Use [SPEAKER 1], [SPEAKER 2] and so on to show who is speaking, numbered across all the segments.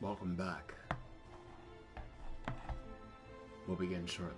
[SPEAKER 1] Welcome back. We'll begin shortly.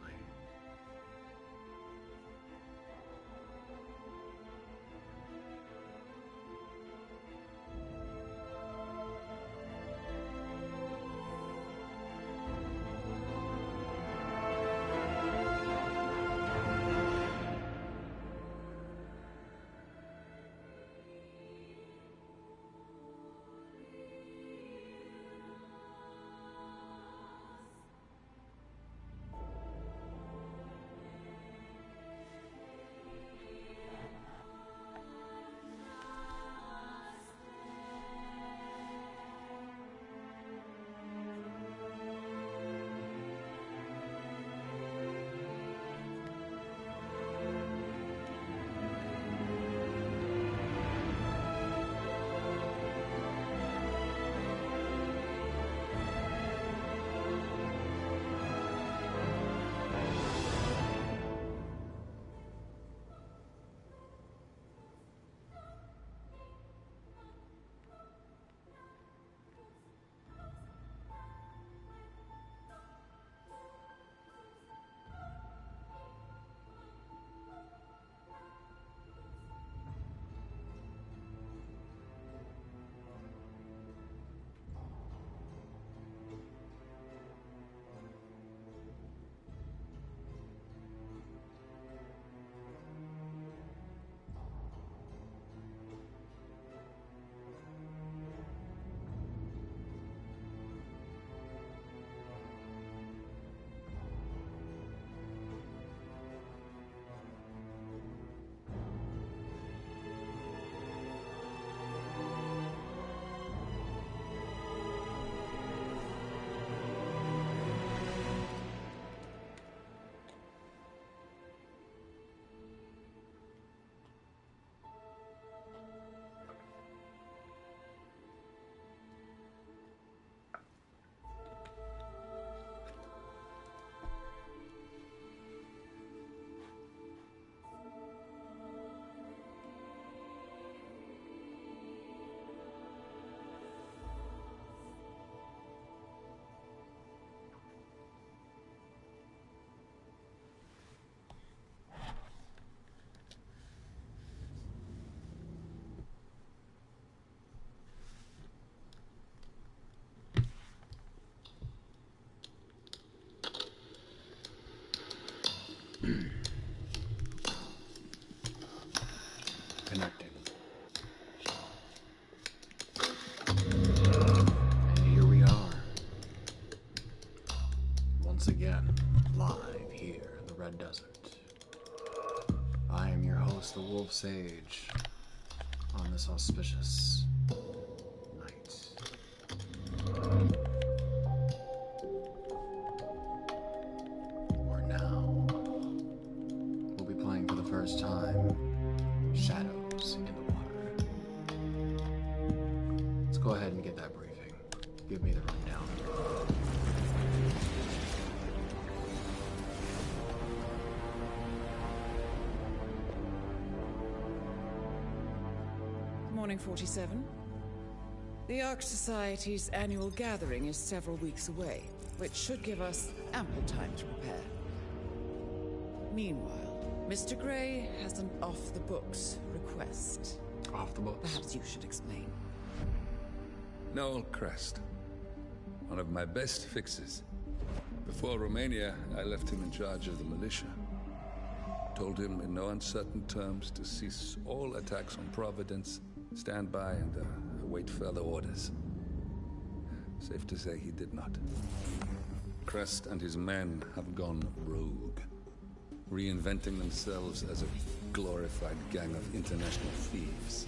[SPEAKER 1] Connecting. And here we are. Once again, live here in the Red Desert. I am your host, the WolfSage, on this auspicious night. Where now, we'll be playing for the first time Shadows in the Water. Let's go ahead and get that briefing. Give me the rundown.
[SPEAKER 2] Morning 47. The Ark Society's annual gathering is several weeks away, which should give us ample time to prepare. Meanwhile, Mr. Gray has an off-the-books request.
[SPEAKER 1] Off the books?
[SPEAKER 2] Perhaps you should explain.
[SPEAKER 3] Noel Crest. One of my best fixes. Before Romania, I left him in charge of the militia. Told him in no uncertain terms to cease all attacks on Providence, stand by and await further orders. Safe to say he did not. Crest and his men have gone rogue, reinventing themselves as a glorified gang of international thieves.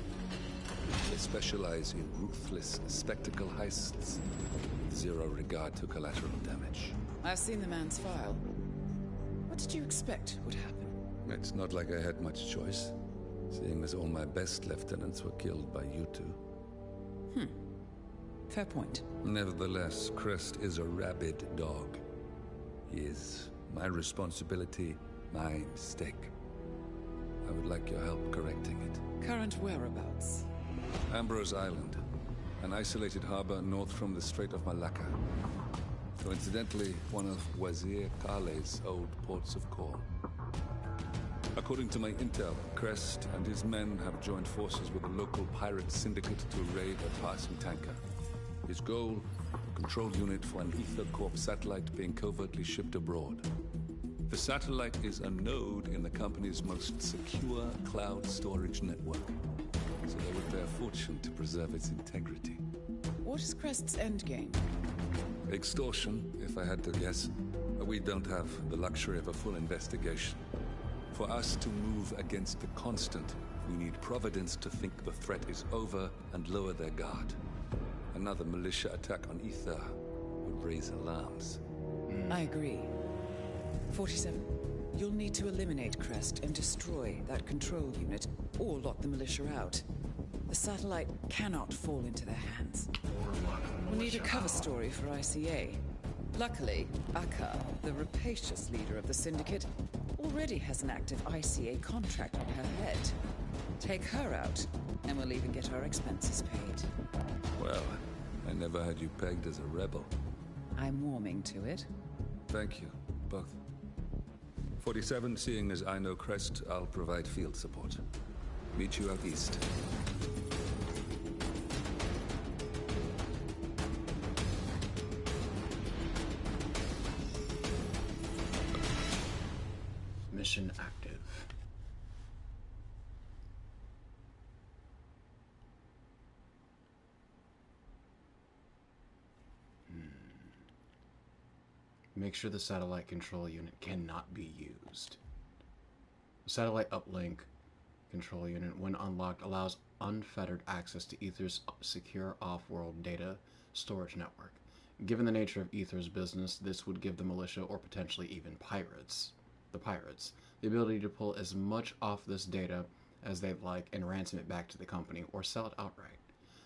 [SPEAKER 3] They specialize in ruthless spectacle heists with zero regard to collateral damage.
[SPEAKER 2] I've seen the man's file. What did you expect would happen?
[SPEAKER 3] It's not like I had much choice, seeing as all my best lieutenants were killed by you two.
[SPEAKER 2] Fair point.
[SPEAKER 3] Nevertheless, Crest is a rabid dog. He is my responsibility, my mistake. I would like your help correcting it.
[SPEAKER 2] Current whereabouts?
[SPEAKER 3] Ambrose Island. an isolated harbor north from the Strait of Malacca. Coincidentally, one of Wazir Kale's old ports of call. According to my intel, Crest and his men have joined forces with a local pirate syndicate to raid a passing tanker. His goal, a control unit for an Ether Corp satellite being covertly shipped abroad. The satellite is a node in the company's most secure cloud storage network, so they would pay a fortune to preserve its integrity.
[SPEAKER 2] What is Crest's endgame?
[SPEAKER 3] Extortion, if I had to guess. We don't have the luxury of a full investigation. For us to move against the constant, we need Providence to think the threat is over and lower their guard. Another militia attack on Ether would raise alarms.
[SPEAKER 2] I agree. 47. You'll need to eliminate Crest and destroy that control unit, or lock the militia out. The satellite cannot fall into their hands. We'll need a cover story for ICA. Luckily, Akka, the rapacious leader of the syndicate, already has an active ICA contract on her head. Take her out, and we'll even get our expenses paid.
[SPEAKER 3] Well, I never had you pegged as a rebel.
[SPEAKER 2] I'm warming to it.
[SPEAKER 3] Thank you, both. 47, seeing as I know Crest, I'll provide field support. Meet you out east.
[SPEAKER 1] Mission active. Make sure the satellite control unit cannot be used. The satellite uplink control unit, when unlocked, allows unfettered access to Ether's secure off-world data storage network. Given the nature of Ether's business, this would give the militia, or potentially even the pirates, the ability to pull as much off this data as they'd like and ransom it back to the company, or sell it outright.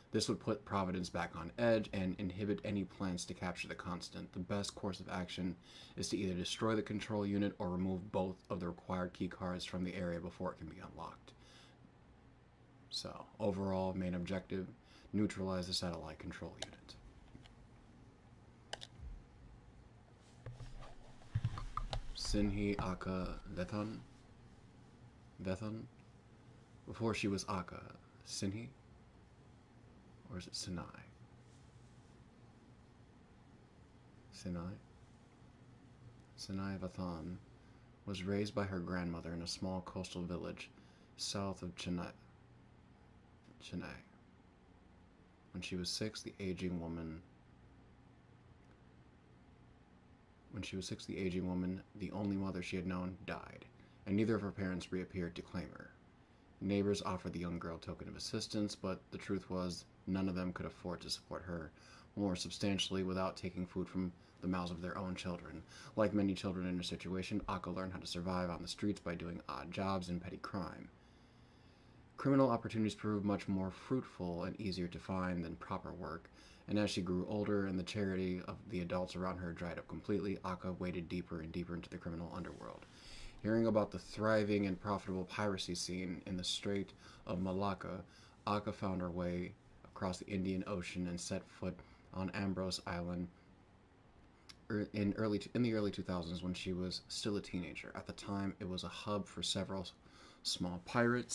[SPEAKER 1] This would put Providence back on edge and inhibit any plans to capture the Constant. The best course of action is to either destroy the control unit or remove both of the required keycards from the area before it can be unlocked. So, overall, main objective, neutralize the satellite control unit. Sinhi Akka Vethan? Before she was Akka, Sinhi? Or is it Sinai? Sinai Vathan was raised by her grandmother in a small coastal village south of Chennai. When she was six, the aging woman, the only mother she had known, died, and neither of her parents reappeared to claim her. Neighbors offered the young girl a token of assistance, but the truth was none of them could afford to support her more substantially without taking food from the mouths of their own children. Like many children in her situation, Akka learned how to survive on the streets by doing odd jobs and petty crime. Criminal opportunities proved much more fruitful and easier to find than proper work, and as she grew older and the charity of the adults around her dried up completely, Akka waded deeper and deeper into the criminal underworld. Hearing about the thriving and profitable piracy scene in the Strait of Malacca, Akka found her way across the Indian Ocean and set foot on Ambrose Island in the early 2000s when she was still a teenager. At the time, it was a hub for several small pirate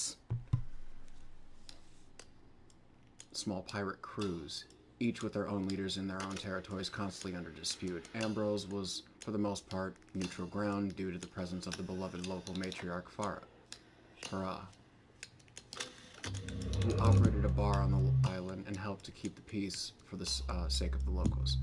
[SPEAKER 1] crews, each with their own leaders in their own territories, constantly under dispute. Ambrose was, for the most part, neutral ground due to the presence of the beloved local matriarch Farah, who operated a bar on the island and helped to keep the peace for the sake of the locals.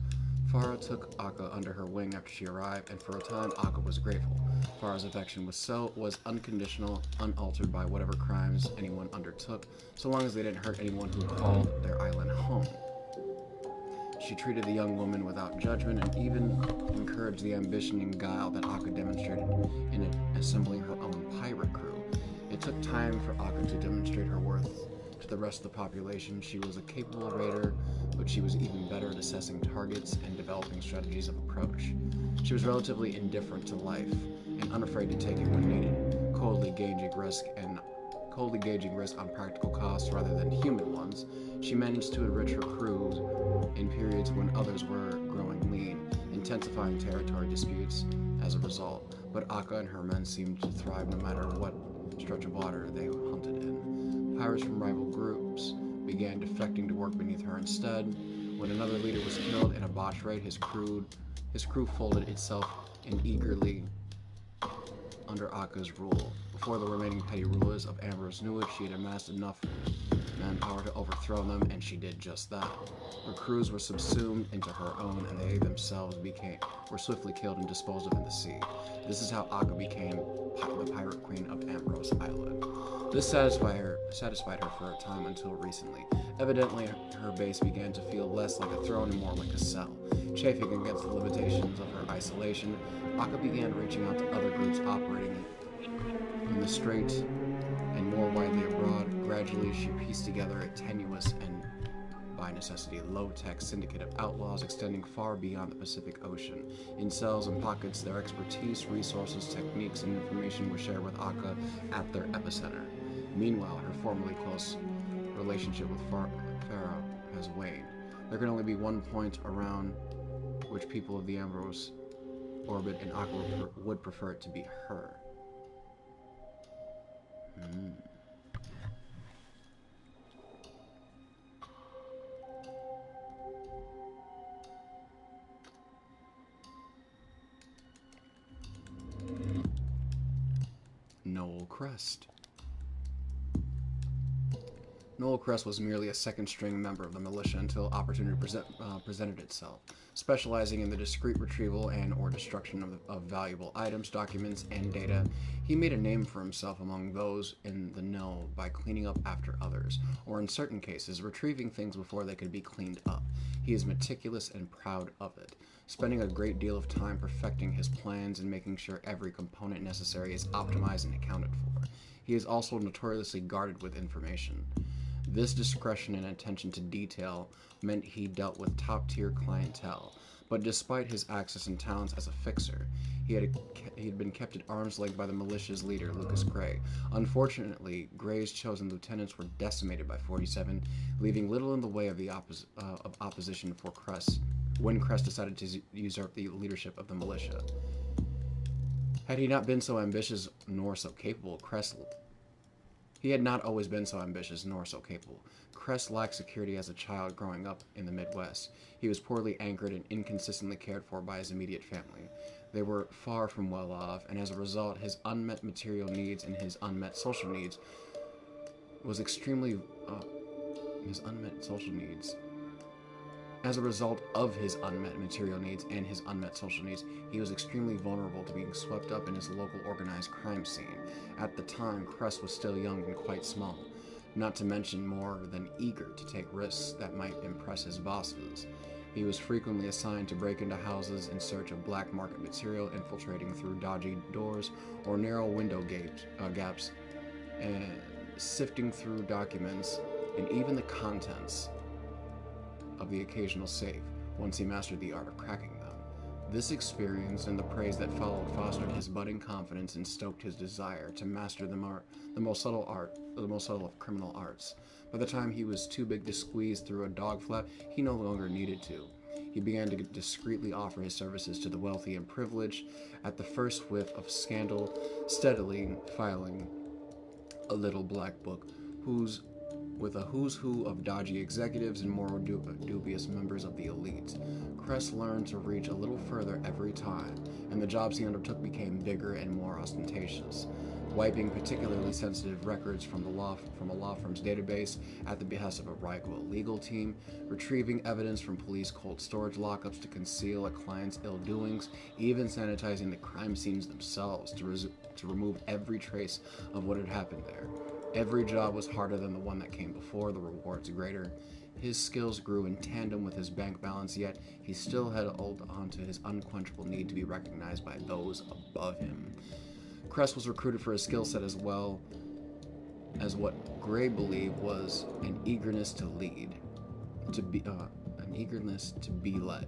[SPEAKER 1] Farah took Akka under her wing after she arrived, and for a time Akka was grateful. Farah's affection was unconditional, unaltered by whatever crimes anyone undertook, so long as they didn't hurt anyone who called their island home. She treated the young woman without judgment and even encouraged the ambition and guile that Akka demonstrated in assembling her own pirate crew. It took time for Akka to demonstrate her worth to the rest of the population. She was a capable raider, but she was even better at assessing targets and developing strategies of approach. She was relatively indifferent to life and unafraid to take it when needed, coldly gauging risk on practical costs rather than human ones. She managed to enrich her crews in periods when others were growing lean, intensifying territory disputes as a result. But Akka and her men seemed to thrive no matter what stretch of water they hunted in. Pirates from rival groups began defecting to work beneath her instead. When another leader was killed in a botch raid, his crew folded itself in eagerly under Akka's rule. Before the remaining petty rulers of Ambrose knew it, she had amassed enough manpower to overthrow them, and she did just that. Her crews were subsumed into her own, and they themselves were swiftly killed and disposed of in the sea. This is how Akka became the pirate queen of Ambrose Island. This satisfied her for a time until recently. Evidently, her base began to feel less like a throne and more like a cell. Chafing against the limitations of her isolation, Akka began reaching out to other groups operating in the strait and more widely abroad. Gradually, she pieced together a tenuous and, by necessity, low-tech syndicate of outlaws extending far beyond the Pacific Ocean. In cells and pockets, their expertise, resources, techniques, and information were shared with Akka at their epicenter. Meanwhile, her formerly close relationship with Pharaoh has waned. There can only be one point around which people of the Ambrose orbit, and Akka would prefer it to be her. Noel Crest. Noel Crest was merely a second-string member of the militia until opportunity presented itself. Specializing in the discreet retrieval and/or destruction of valuable items, documents, and data, he made a name for himself among those in the know by cleaning up after others, or in certain cases, retrieving things before they could be cleaned up. He is meticulous and proud of it, spending a great deal of time perfecting his plans and making sure every component necessary is optimized and accounted for. He is also notoriously guarded with information. This discretion and attention to detail meant he dealt with top-tier clientele, but despite his access and talents as a fixer, he had been kept at arm's length by the militia's leader, Lucas Gray. Unfortunately, Gray's chosen lieutenants were decimated by 47, leaving little in the way of the opposition for Crest when Crest decided to usurp the leadership of the militia. Had he not been so ambitious nor so capable, He had not always been so ambitious nor so capable. Crest lacked security as a child growing up in the Midwest. He was poorly anchored and inconsistently cared for by his immediate family. They were far from well off, and as a result, his unmet material needs and his unmet social needs was extremely As a result of his unmet material needs and his unmet social needs, he was extremely vulnerable to being swept up in his local organized crime scene. At the time, Crest was still young and quite small, not to mention more than eager to take risks that might impress his bosses. He was frequently assigned to break into houses in search of black market material, infiltrating through dodgy doors or narrow window gaps, and sifting through documents and even the contents of the occasional safe once he mastered the art of cracking them. This experience and the praise that followed fostered his budding confidence and stoked his desire to master the most subtle of criminal arts. By the time he was too big to squeeze through a dog flap, he no longer needed to. He began to discreetly offer his services to the wealthy and privileged. At the first whiff of scandal, steadily filing a little black book with a who's who of dodgy executives and more dubious members of the elite. Crest learned to reach a little further every time, and the jobs he undertook became bigger and more ostentatious. Wiping particularly sensitive records from a law firm's database at the behest of a rival legal team, retrieving evidence from police cold storage lockups to conceal a client's ill doings, even sanitizing the crime scenes themselves to remove every trace of what had happened there. Every job was harder than the one that came before, the rewards greater. His skills grew in tandem with his bank balance, yet he still held on to his unquenchable need to be recognized by those above him. Crest was recruited for his skill set as well as what Gray believed was an eagerness to be led.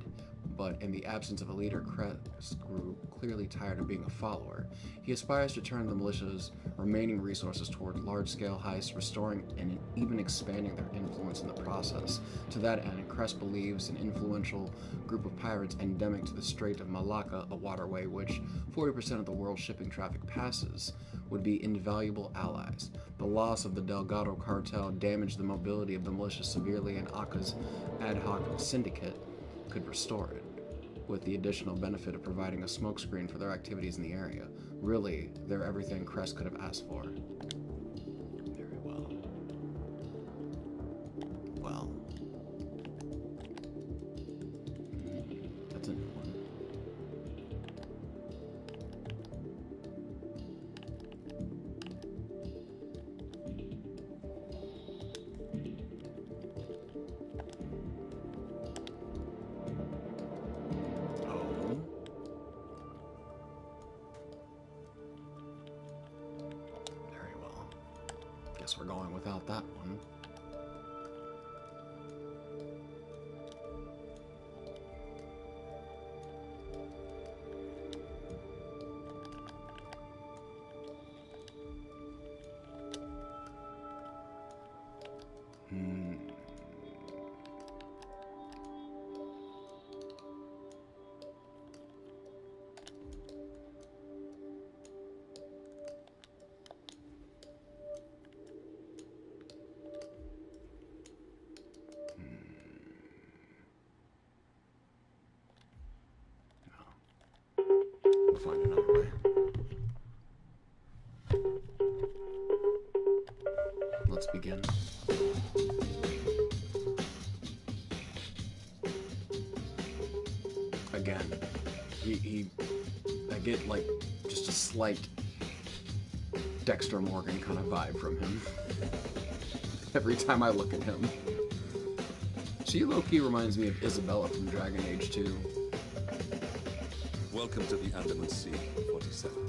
[SPEAKER 1] but in the absence of a leader, Crest grew clearly tired of being a follower. He aspires to turn the militia's remaining resources toward large-scale heists, restoring and even expanding their influence in the process. To that end, Crest believes an influential group of pirates endemic to the Strait of Malacca, a waterway which 40% of the world's shipping traffic passes, would be invaluable allies. The loss of the Delgado cartel damaged the mobility of the militia severely, and Aka's ad hoc syndicate could restore it, with the additional benefit of providing a smokescreen for their activities in the area. Really, they're everything Crest could have asked for. Very well. Well. That's a new one. Guess we're going without that one. We'll find another way. Let's begin. Again, I get like just a slight Dexter Morgan kind of vibe from him every time I look at him. She low-key reminds me of Isabella from Dragon Age 2.
[SPEAKER 3] Welcome to the Andaman Sea, 47.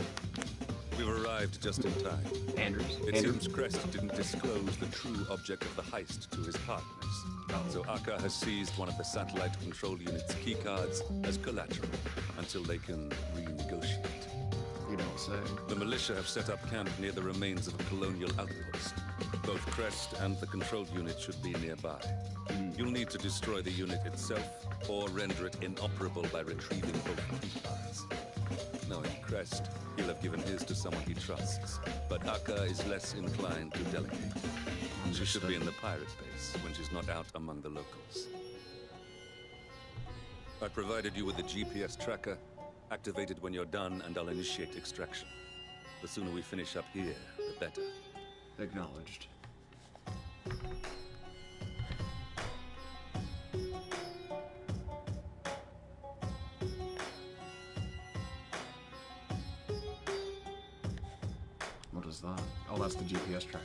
[SPEAKER 3] We've arrived just in time.
[SPEAKER 1] Andrews?
[SPEAKER 3] It seems Crest didn't disclose the true object of the heist to his partners. So Akka has seized one of the satellite control unit's keycards as collateral until they can renegotiate.
[SPEAKER 1] You don't say.
[SPEAKER 3] The militia have set up camp near the remains of a colonial outpost. Both Crest and the control unit should be nearby. You'll need to destroy the unit itself or render it inoperable by retrieving both keycards. Knowing Crest, he'll have given his to someone he trusts, but Akka is less inclined to delegate. She should be in the pirate base when she's not out among the locals. I provided you with a GPS tracker. Activate it when you're done, and I'll initiate extraction. The sooner we finish up here, the better.
[SPEAKER 1] Acknowledged. What is that? Oh, that's the GPS tracker.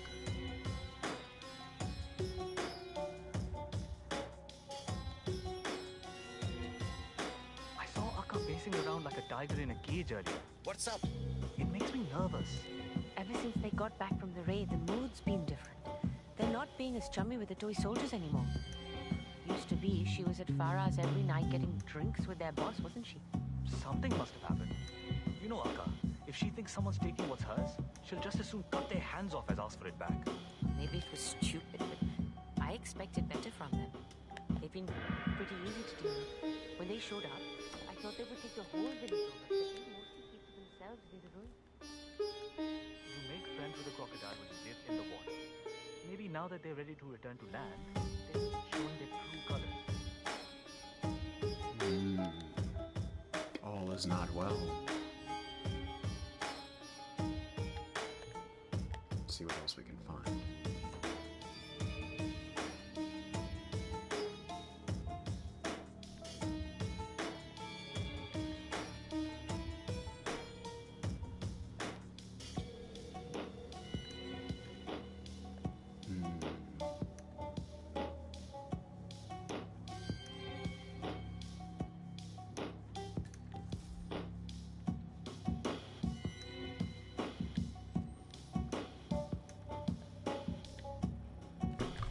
[SPEAKER 4] I saw Akka pacing around like a tiger in a cage earlier.
[SPEAKER 5] What's up?
[SPEAKER 4] It makes me nervous.
[SPEAKER 6] Ever since they got back from the raid, the mood's been different. They're not being as chummy with the toy soldiers anymore. Used to be, she was at Farah's every night getting drinks with their boss, wasn't she?
[SPEAKER 4] Something must have happened. You know Akka, if she thinks someone's taking what's hers, she'll just as soon cut their hands off as ask for it back.
[SPEAKER 6] Maybe it was stupid, but I expected better from them. They've been pretty easy to deal with. When they showed up, I thought they would take the whole village over, but they mostly keep to themselves near the ruin.
[SPEAKER 4] You make friends with a crocodile when you live in the water. Maybe now that they're ready to return to land, they're showing their true colors.
[SPEAKER 1] All is not well. Let's see what else we can find.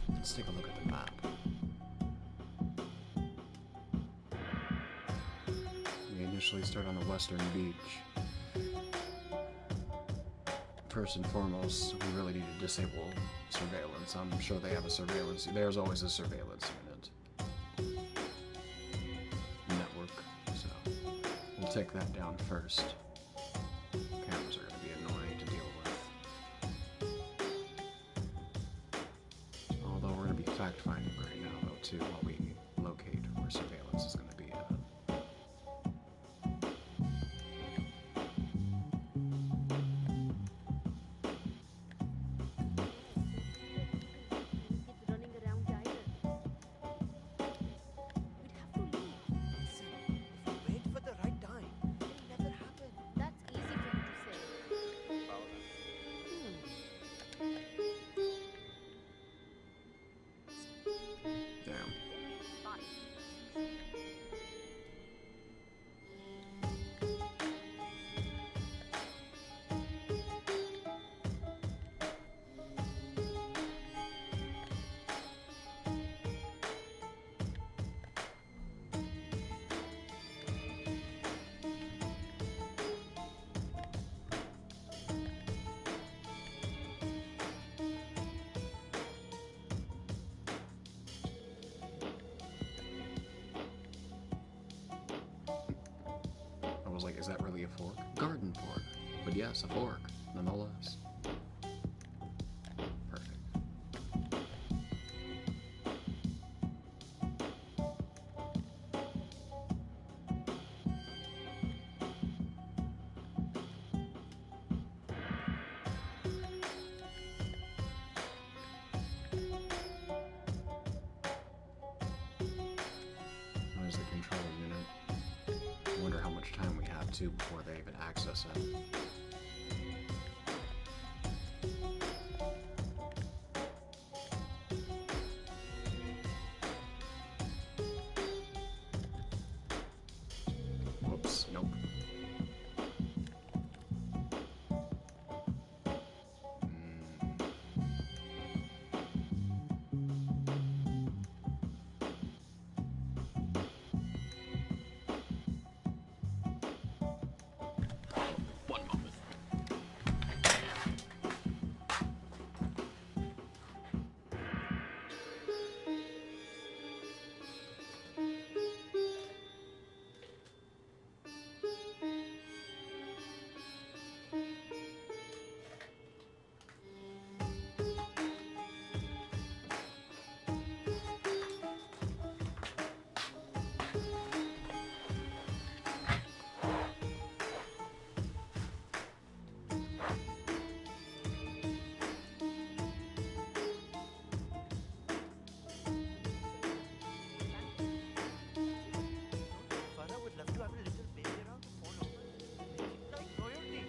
[SPEAKER 1] Let's take a look at the map. initially start on the western beach. First and foremost, we really need to disable surveillance. I'm sure they have a surveillance. There's always a surveillance unit network, so we'll take that down first. Cameras are going to be annoying to deal with. Although we're going to be fact-finding right now, though, too, while we locate where surveillance is going to be at.
[SPEAKER 6] Kids running around either. We'd have to leave.
[SPEAKER 5] Listen, if we wait for the right time, it'll never happen.
[SPEAKER 6] That's easy for you to say.
[SPEAKER 1] Damn.
[SPEAKER 6] Fine.
[SPEAKER 1] I was like, is that really a fork? Garden fork. But yes, a fork, nonetheless. Perfect. There's the control unit. I wonder how much time we have, too, before they even access it. Whoops, nope. One moment.
[SPEAKER 5] Farah would love to have a little baby around to fall over. Make it like royalty.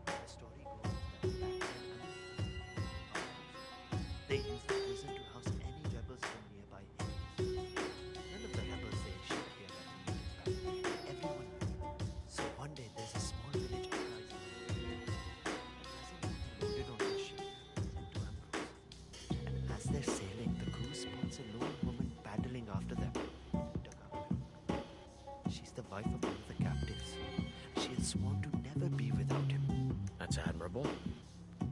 [SPEAKER 5] The story goes that back then, they used the prison to house any rebels from nearby areas. None of the rebels they shipped here ever made it back. Everyone knew. So one day there's a small village uprising. Loaded on the ship, sent to Ambrose. And as they're sailing, the crew spots a lone woman paddling after them. She's the wife of one of the captives. She had sworn to never be without him.
[SPEAKER 7] That's admirable.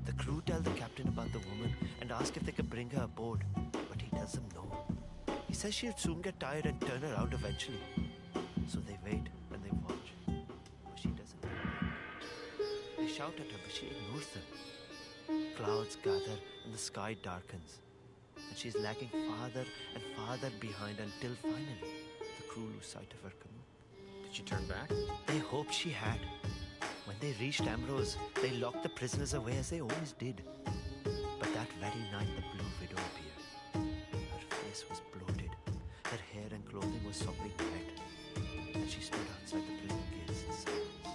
[SPEAKER 5] The crew tell the captain about the woman and ask if they could bring her aboard, but he tells them no. He says she'll soon get tired and turn her out eventually. So they wait and they watch. But she doesn't come back. They shout at her, but she ignores them. Clouds gather and the sky darkens. And she's lagging farther and farther behind until finally the crew lose sight of her canoe.
[SPEAKER 7] Did she turn back?
[SPEAKER 5] They hoped she had. When they reached Ambrose, they locked the prisoners away as they always did. But that very night, the Blue Widow appeared. Her face was bloated. Her hair and clothing was sopping wet. And she stood outside the prison gates in silence.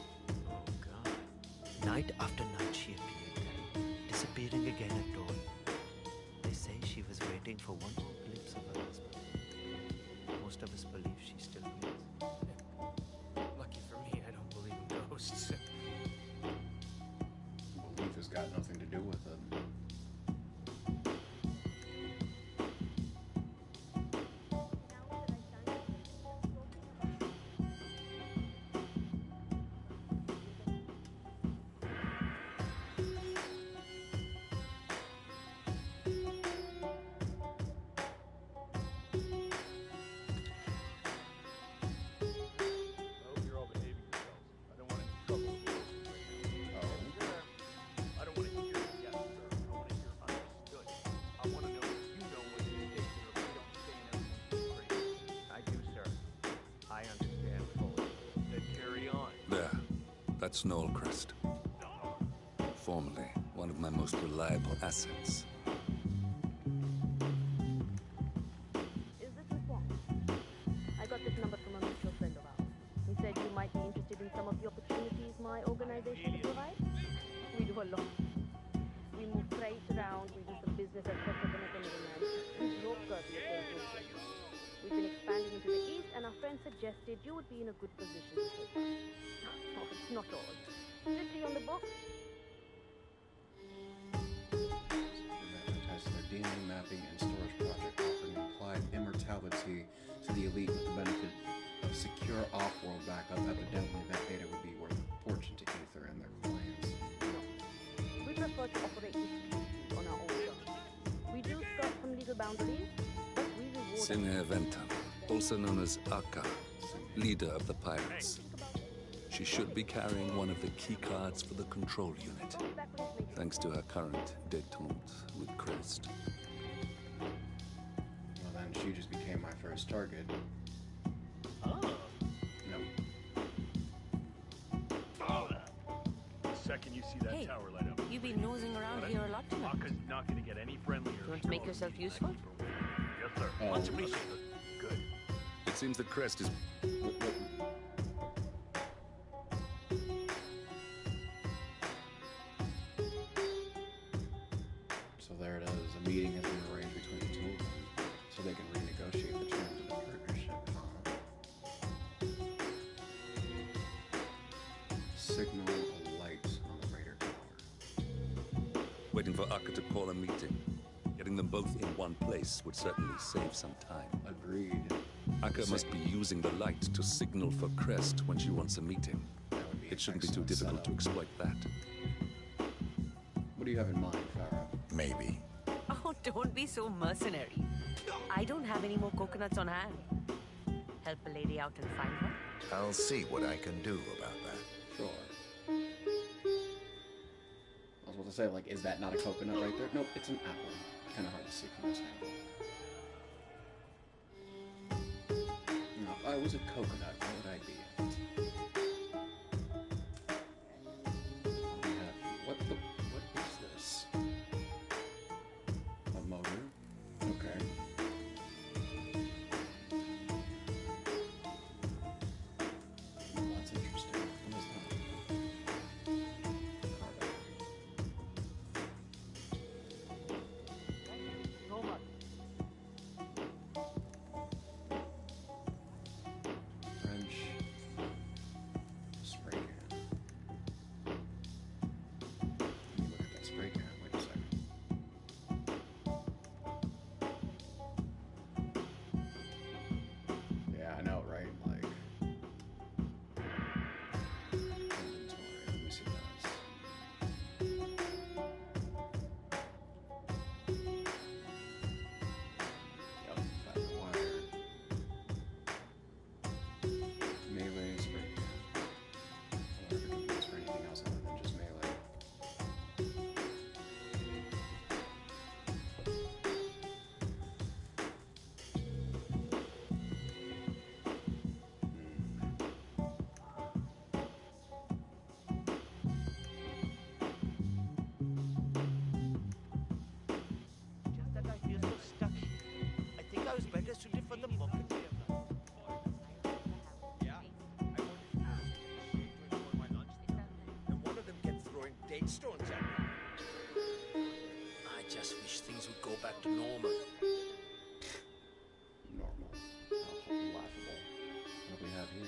[SPEAKER 7] Oh, God.
[SPEAKER 5] Night after night she appeared there, disappearing again at dawn. They say she was waiting for one more glimpse of her husband. Most of us believe she still waits.
[SPEAKER 7] Lucky for me, I don't believe in ghosts.
[SPEAKER 1] Belief has got nothing to do with it.
[SPEAKER 8] I hope you're all behaving yourselves. I don't want any trouble with the ghosts right now.
[SPEAKER 1] Oh.
[SPEAKER 8] I don't want to hear yes, sir. I want to hear understood. I want to know if you know what the stakes are if we don't stay in everyone's grave.
[SPEAKER 4] I do, sir. I understand fully.
[SPEAKER 8] Then carry on.
[SPEAKER 3] There. That's Noel Crest. Formerly one of my most reliable assets.
[SPEAKER 9] Is this Miss Wong? I got this number from a mutual friend of ours. He said you might be interested in some of the opportunities my organization provides. We do a lot. We move freight around, we do some business at Persevere and middleman. We broker the sales movement. We've been expanding into the east, and our friend suggested you would be in a good position to help us. Oh, it's not all. Strictly on the book,
[SPEAKER 1] Advertised their DNA mapping and storage project offering implied immortality to the elite with the benefit of secure off-world backup. Evidently, that data would be worth a fortune to Ether and their clients.
[SPEAKER 9] we prefer to operate discreetly on our own terms. We do skirt some legal boundaries, but we reward...
[SPEAKER 3] Sine Venta, also known as Akka, leader of the pirates. She should be carrying one of the key cards for the control unit, thanks to her current détente with Crest.
[SPEAKER 1] Well, then she just became my first target.
[SPEAKER 8] Oh.
[SPEAKER 1] No.
[SPEAKER 8] The second you see that
[SPEAKER 6] Hey,
[SPEAKER 8] tower light up.
[SPEAKER 6] You've been nosing around here a lot tonight.
[SPEAKER 8] Aka's not going to get any friendlier.
[SPEAKER 6] You want to make yourself useful?
[SPEAKER 8] Yes, sir.
[SPEAKER 1] Oh.
[SPEAKER 8] Much appreciated. Good.
[SPEAKER 3] It seems that Crest is...
[SPEAKER 1] So there it is. A meeting has been arranged between the two of them, so they can renegotiate the terms of the partnership. Signal a light on the radar tower.
[SPEAKER 3] waiting for Akka to call a meeting. Getting them both in one place would certainly save some time.
[SPEAKER 1] Agreed.
[SPEAKER 3] Akka must be using the light to signal for Crest when she wants a meeting.
[SPEAKER 1] That would be
[SPEAKER 3] It
[SPEAKER 1] an
[SPEAKER 3] shouldn't be too
[SPEAKER 1] excellent
[SPEAKER 3] difficult to
[SPEAKER 1] setup.
[SPEAKER 3] exploit that.
[SPEAKER 1] What do you have in mind, Farah?
[SPEAKER 10] Maybe.
[SPEAKER 6] Oh, don't be so mercenary. I don't have any more coconuts on hand. Help a lady out and find her?
[SPEAKER 10] I'll see what I can do about that.
[SPEAKER 1] Sure. I was about to say, like, is that not a coconut right there? Nope, it's an apple. Kind of hard to see from this angle. No, if I was a coconut, what would I be? We have, what is this? A motor? Okay. Well, that's interesting. What is that? Car battery.
[SPEAKER 4] So much.
[SPEAKER 1] French
[SPEAKER 11] hate stone techno. I just wish things would go back to normal.
[SPEAKER 1] Normal. Laughable. What do we have here?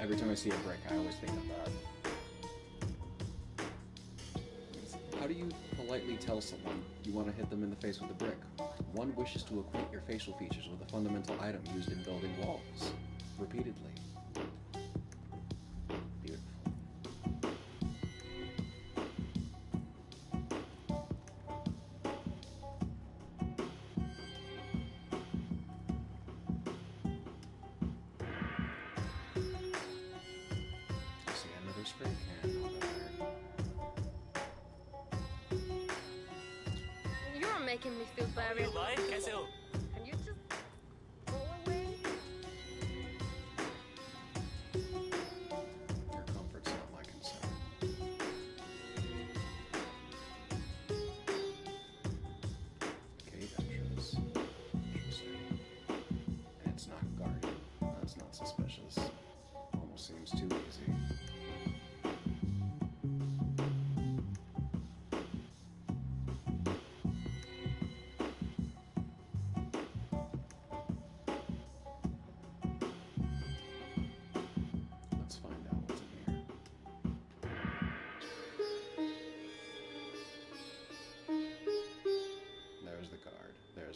[SPEAKER 1] Every time I see a brick, I always think of that. How do you politely tell someone you want to hit them in the face with a brick? One wishes to acquaint your facial features with a fundamental item used in building walls. Repeatedly. Beautiful. Spray can over there.
[SPEAKER 9] You're making me feel bad. Can you just go away?
[SPEAKER 1] Your comfort's not my concern. Cave entrance. Interesting. And it's not guarded. That's not suspicious. Almost seems too easy.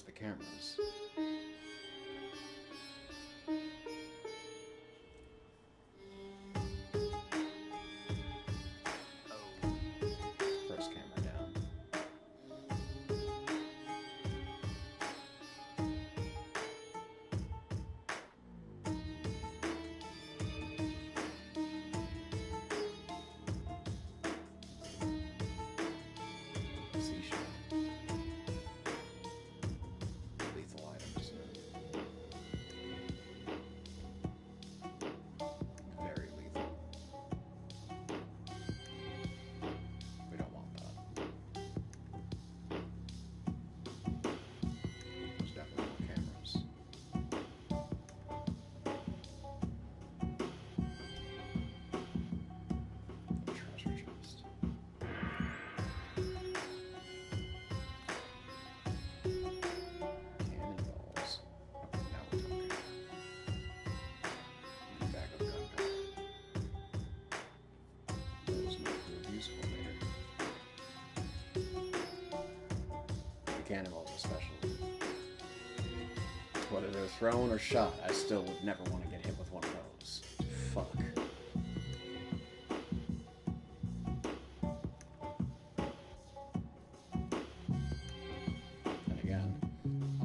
[SPEAKER 1] The cameras. First camera down. Seashell. Cannonballs especially. Whether they're thrown or shot, I still would never want to get hit with one of those. Fuck. And again, I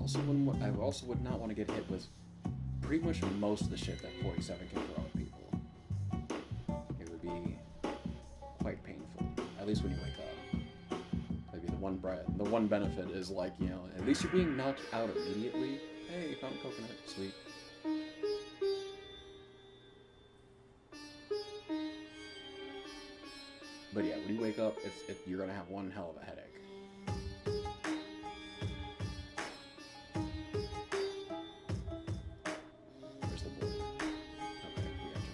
[SPEAKER 1] also would not want to get hit with pretty much most of the shit that 47 can throw at people. It would be quite painful, at least when you wake up. The one benefit is, like, you know, at least you're being knocked out immediately. Hey, you found a coconut. Sweet. But yeah, when you wake up, you're gonna have one hell of a headache. Where's the board? Okay, we entered.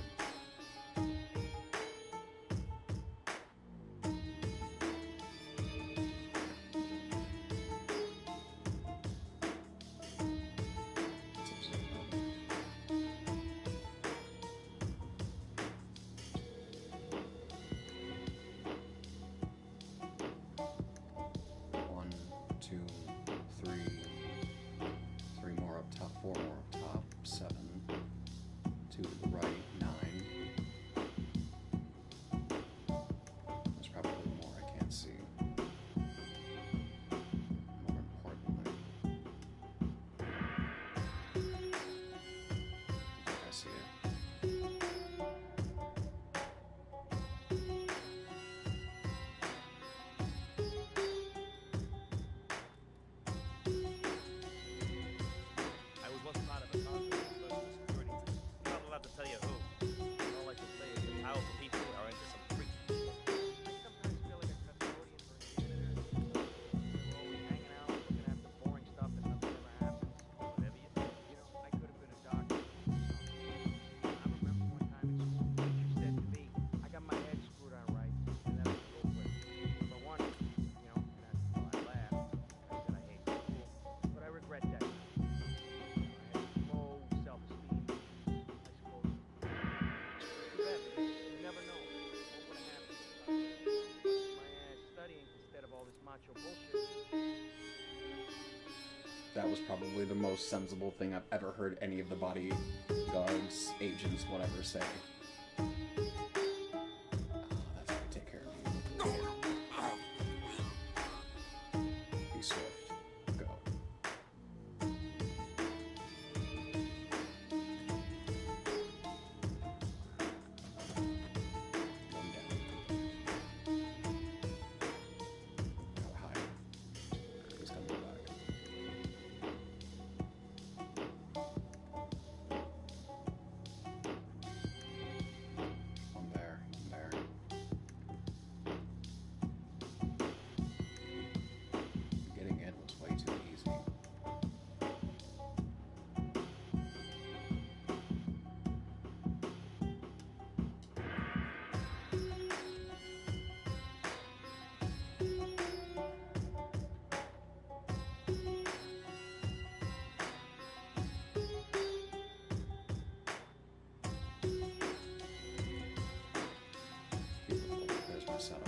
[SPEAKER 8] not your bullshit.
[SPEAKER 1] That was probably the most sensible thing I've ever heard any of the bodyguards, agents, whatever say. Oh, that's how we take care of you. Be swift. Go. One down. Gotta hide. He's coming back. One there. One there. Getting in was way too easy. Beautiful. There's my setup.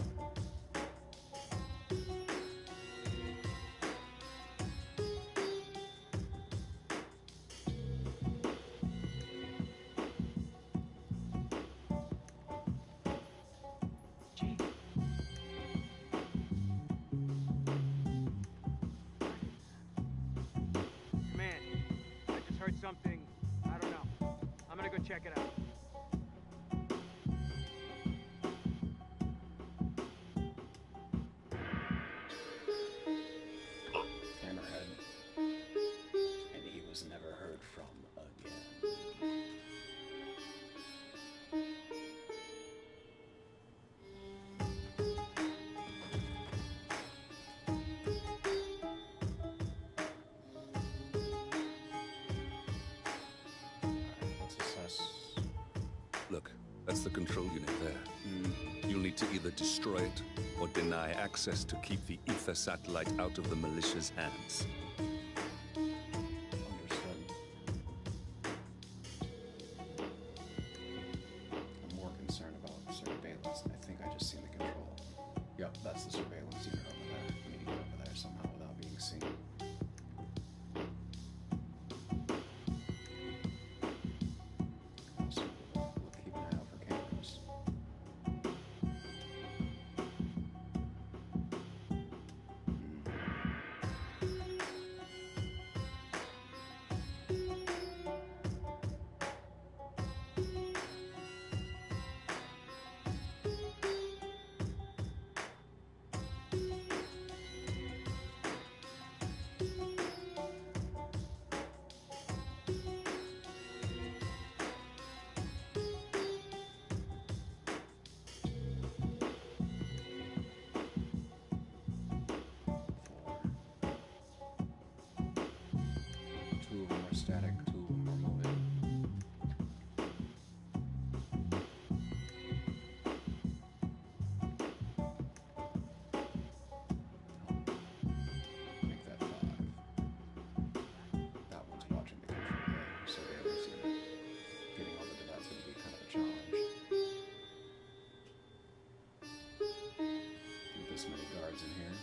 [SPEAKER 8] Gee. Man, I just heard something. I don't know. I'm gonna go check it out.
[SPEAKER 1] Hammerhead. And he was never heard from again. Alright, let's assess.
[SPEAKER 3] Look, that's the control unit there. You'll need to either destroy it or deny access to keep the ether satellite out of the militia's hands.
[SPEAKER 1] Understood. I'm more concerned about surveillance. I think I just seen the control. Yep, that's the surveillance unit over there. We need to get over there somehow without being seen. Also, we'll keep an eye out for cameras. Two of them are static, two of them are moving. Make that 5. That one's watching the control there, so they haven't seen it. Getting over to that's going to be kind of a challenge. With this many guards in here.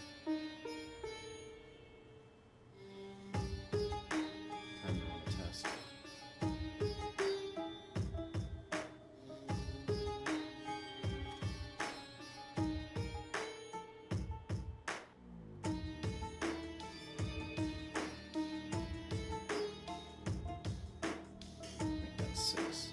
[SPEAKER 1] Time to run a test. I think that's 6.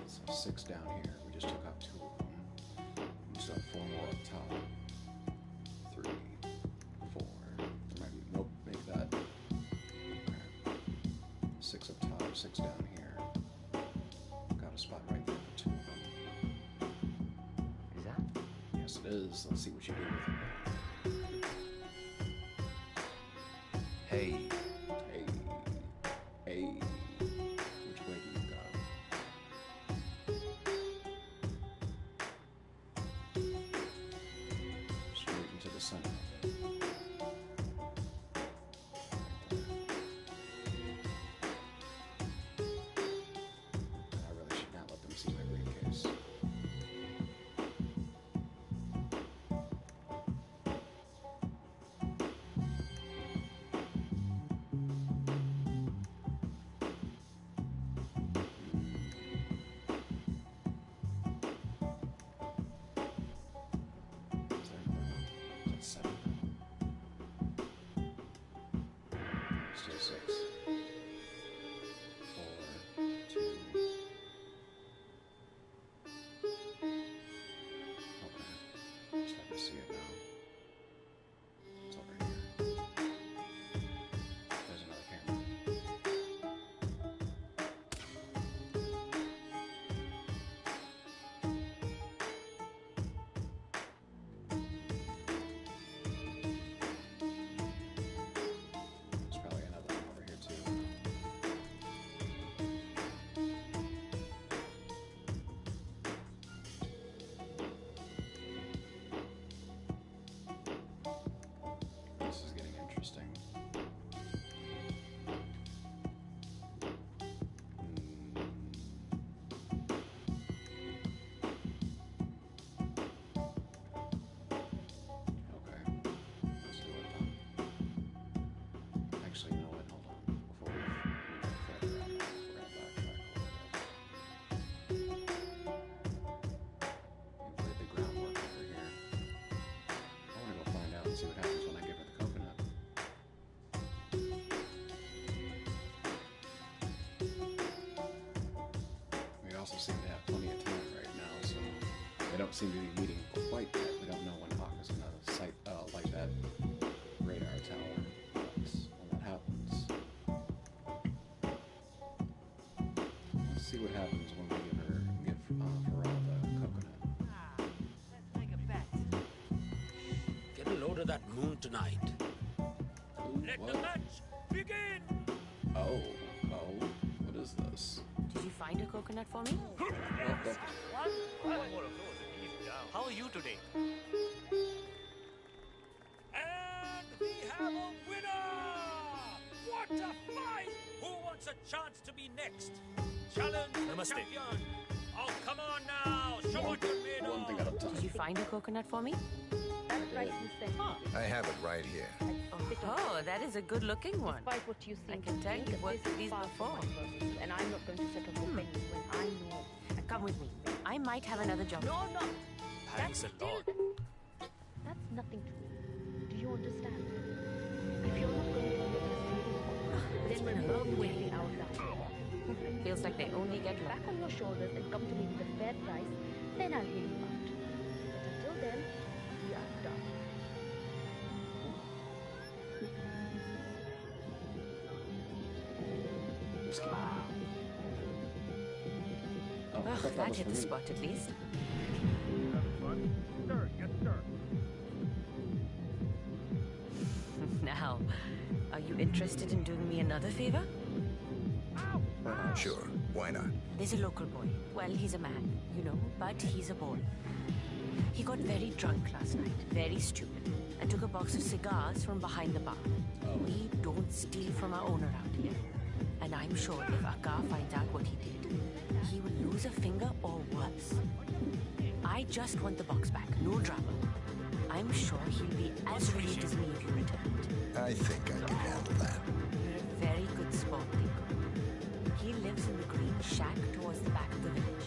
[SPEAKER 1] So 6 down here. We just took out 2 of them. We still have 4 more up top. 3, 4. There might be, nope, make that. Okay. 6 up top, 6 down here. Got a spot right there for 2 of them.
[SPEAKER 5] Is that?
[SPEAKER 1] Yes, it is. Let's see what you do with it.
[SPEAKER 3] Hey,
[SPEAKER 1] Hey. Hey. Which way do you go? Straight into the center of it. Right there. 6, 4, 2. Okay. Just have to see it now. It's over here. There's another camera. There's probably another one over here too. This is getting interesting. Okay, let's do it then. Actually, you know what? Hold on. Before we go further, we're gonna backtrack a little bit. We've laid the groundwork over here. I want to go find out and see what happens when I give her the coconut. We also seem to have plenty of time right now, so they don't seem to be meeting quite yet. We don't know when Hawk is going to light that radar tower. But when that happens, let's see what happens when we give Pharrell the coconut.
[SPEAKER 11] Let's make a bet. Get a load of that moon tonight. Let
[SPEAKER 1] What?
[SPEAKER 11] the match begin!
[SPEAKER 1] Oh, what is this?
[SPEAKER 6] Did you find a coconut for me?
[SPEAKER 1] What the?
[SPEAKER 4] One more of those and he's down.
[SPEAKER 7] How are you today?
[SPEAKER 11] And we have a winner! What a fight! Who wants a chance to be next? Challenge the
[SPEAKER 7] Namaste.
[SPEAKER 11] champion! Oh, come on now! Show what you're made
[SPEAKER 1] One
[SPEAKER 11] of!
[SPEAKER 1] thing at a time.
[SPEAKER 6] Did you find a coconut for me?
[SPEAKER 9] That price you sent me.
[SPEAKER 10] I have it right here.
[SPEAKER 6] Oh, that is a good-looking one.
[SPEAKER 9] Despite what you seem
[SPEAKER 6] I can
[SPEAKER 9] to
[SPEAKER 6] tell
[SPEAKER 9] think,
[SPEAKER 6] you've worked
[SPEAKER 9] this
[SPEAKER 6] with
[SPEAKER 9] is
[SPEAKER 6] these
[SPEAKER 9] far
[SPEAKER 6] before.
[SPEAKER 9] from my purposes, and I'm not going to settle for pennies when I know.
[SPEAKER 6] Come with me. I might have another job.
[SPEAKER 9] No, no.
[SPEAKER 7] Thanks a lot.
[SPEAKER 9] That's nothing to me. Do you understand? If you're not going to do this, then we're both waiting our time.
[SPEAKER 6] Feels like they only get
[SPEAKER 9] Back on your shoulders and come to me with a fair price, then I'll hear you out. But until then, we are done.
[SPEAKER 1] Oh, I
[SPEAKER 6] Ugh,
[SPEAKER 1] thought
[SPEAKER 6] that
[SPEAKER 1] was
[SPEAKER 6] hit
[SPEAKER 1] for
[SPEAKER 6] the
[SPEAKER 1] me.
[SPEAKER 6] spot at least.
[SPEAKER 8] Having fun? Stir, yes, sir.
[SPEAKER 6] Now, are you interested in doing me another favor?
[SPEAKER 10] Sure, why not?
[SPEAKER 6] There's a local boy. Well, he's a man, you know, but he's a boy. He got very drunk last night, very stupid, and took a box of cigars from behind the bar. We don't steal from our own around here. And I'm sure if Akka finds out what he did, he will lose a finger or worse. I just want the box back, no drama. I'm sure he'll be as relieved as me if you return it.
[SPEAKER 10] I think I can handle that.
[SPEAKER 6] You're a very good sport, Nico. He lives in the green shack towards the back of the village.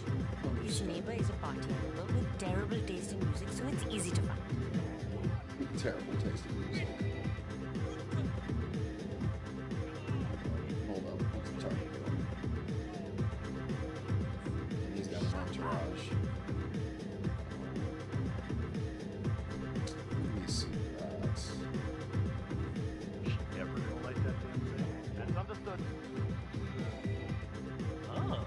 [SPEAKER 6] His neighbor is a party animal with terrible taste in music, so it's easy to find.
[SPEAKER 1] Terrible taste in music. Hold up, what's the target doing? And he's got an entourage. Let me see that.
[SPEAKER 8] Never gonna light that damn thing. That's understood.
[SPEAKER 4] Oh.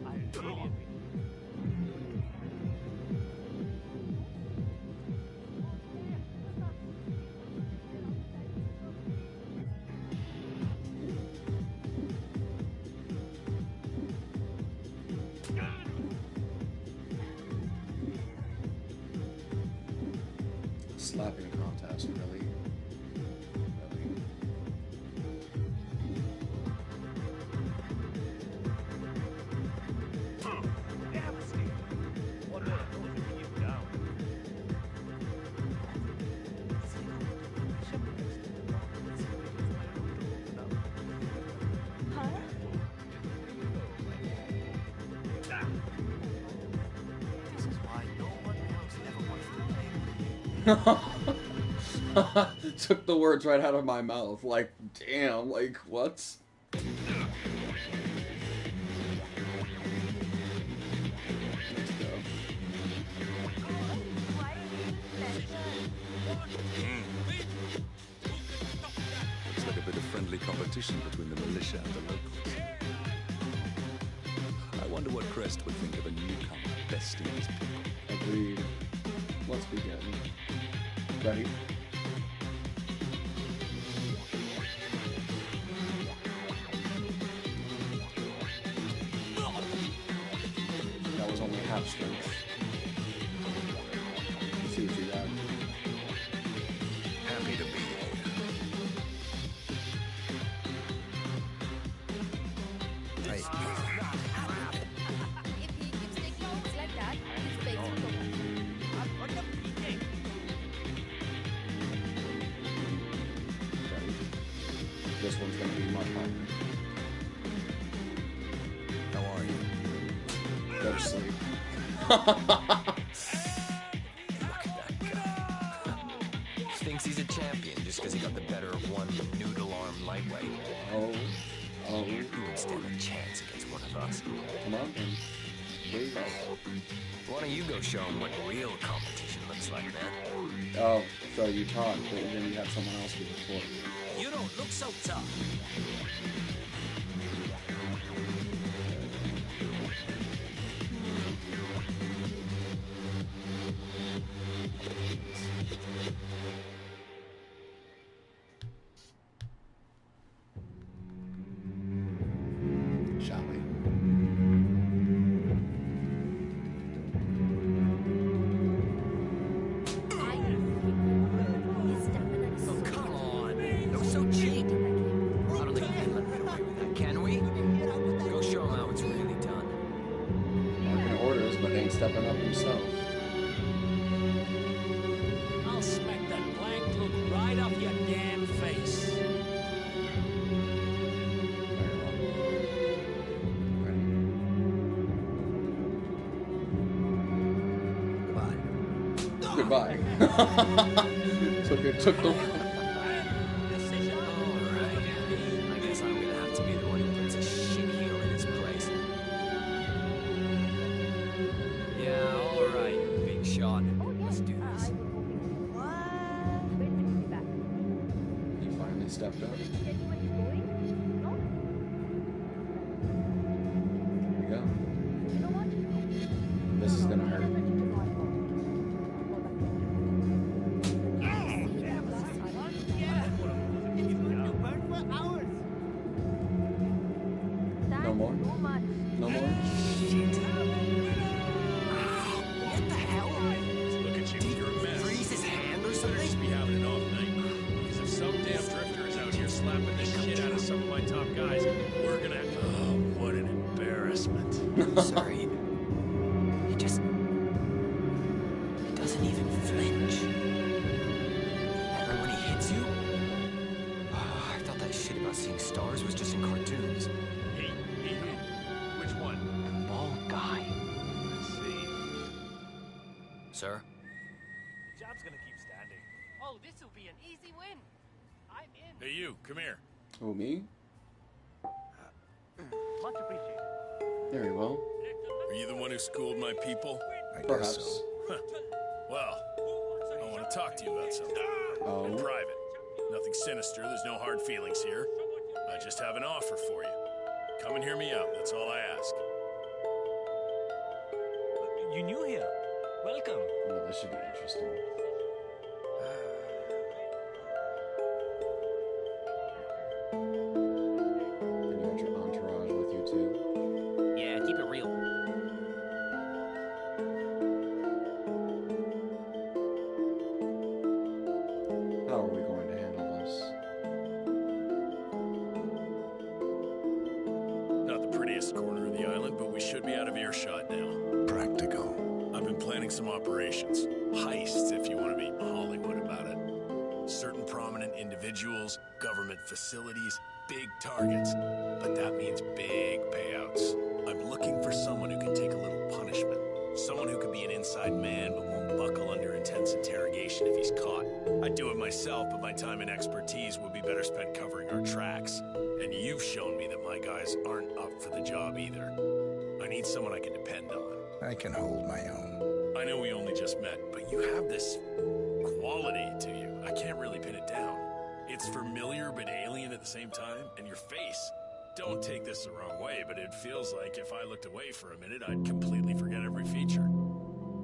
[SPEAKER 4] I really appreciate
[SPEAKER 1] Slapping contest, really? Really?
[SPEAKER 4] devastating. One more of those and he's down.
[SPEAKER 9] Huh?
[SPEAKER 1] Took the words right out of my mouth. Like, damn, like, what? Let's go.
[SPEAKER 3] Looks like a bit of friendly competition between the militia and the locals. I wonder what Crest would think of a newcomer besting his people.
[SPEAKER 1] Agreed. Let's begin. Ready? That was only half strength. Let's see what you got.
[SPEAKER 10] Happy to be here. Hey,
[SPEAKER 9] If he keeps taking notes like that, his face will go back.
[SPEAKER 1] Ready? This one's gonna be much harder.
[SPEAKER 10] how are you?
[SPEAKER 1] Go to sleep.
[SPEAKER 12] Look at that guy. Thinks he's a champion just because he got the better of one noodle arm lightweight.
[SPEAKER 1] Oh. Oh.
[SPEAKER 12] Who would stand a chance against one of us?
[SPEAKER 1] Come on, then. Please.
[SPEAKER 12] Why don't you go show him what real competition looks like, man?
[SPEAKER 1] Oh, so you talked, but then you had someone else do it for you.
[SPEAKER 11] You don't look so tough.
[SPEAKER 1] Shall we?
[SPEAKER 12] Oh, come on. That was so cheap. I don't think we can let him get away with that, can we? Go show him how it's really done.
[SPEAKER 1] Marking orders, but ain't stepping up himself.
[SPEAKER 11] I'll smack that blank look right off your damn face.
[SPEAKER 1] Very well. Ready?
[SPEAKER 10] Goodbye.
[SPEAKER 1] Goodbye. took the.
[SPEAKER 12] Alright. I guess I'm gonna have to be the one who puts a shit heel in his place. Yeah, alright, big shot. Let's do this.
[SPEAKER 9] Wait till you back.
[SPEAKER 1] He finally stepped up.
[SPEAKER 9] Tell you where he's going? No?
[SPEAKER 1] Here we go.
[SPEAKER 9] You know what?
[SPEAKER 1] This is gonna hurt. No more? No more?
[SPEAKER 12] What the hell?
[SPEAKER 11] Look at you, you're a mess.
[SPEAKER 12] Freeze his hand or
[SPEAKER 11] Better
[SPEAKER 12] something?
[SPEAKER 11] just be having an off night. Because if some damn drifter is out here slapping the shit out of some of my top guys, we're gonna. Oh, what an embarrassment.
[SPEAKER 12] Sorry. He just... He doesn't even flinch. And when he hits you... I thought that shit about seeing stars was just in cartoons.
[SPEAKER 11] Hey, which one?
[SPEAKER 12] Bald guy.
[SPEAKER 11] Let's see.
[SPEAKER 12] Sir?
[SPEAKER 4] The job's gonna keep standing.
[SPEAKER 6] Oh, this'll be an easy win. I'm in.
[SPEAKER 11] Hey, you, come here.
[SPEAKER 1] Oh, me?
[SPEAKER 4] Much appreciated.
[SPEAKER 1] Very well.
[SPEAKER 11] Are you the one who schooled my people?
[SPEAKER 10] I guess
[SPEAKER 1] Perhaps.
[SPEAKER 10] so.
[SPEAKER 11] Well, I want to talk to you about something. In
[SPEAKER 1] Oh.
[SPEAKER 11] private. Nothing sinister, there's no hard feelings here. I just have an offer for you. Come and hear me out, that's all I ask.
[SPEAKER 4] You new here? Welcome.
[SPEAKER 1] Well, this should be interesting. And you got your entourage with you too.
[SPEAKER 12] Yeah, keep it real.
[SPEAKER 1] How are we going to handle this?
[SPEAKER 11] Not the prettiest corner of the island, but we should be out of earshot now.
[SPEAKER 10] Practical.
[SPEAKER 11] I've been planning some operations. Heists, if you want to be Hollywood about it. Certain prominent individuals, government facilities, big targets. But that means big payouts. I'm looking for someone who can take a little punishment. Someone who can be an inside man but won't buckle under intense interrogation. interrogation if he's caught. I'd do it myself, but my time and expertise would be better spent covering our tracks. And you've shown me that my guys aren't up for the job either. I need someone I can depend on.
[SPEAKER 10] I can hold my own.
[SPEAKER 11] I know we only just met, but you have this quality to you. I can't really pin it down. It's familiar but alien at the same time, and your face. Don't take this the wrong way, but it feels like if I looked away for a minute, I'd completely forget every feature.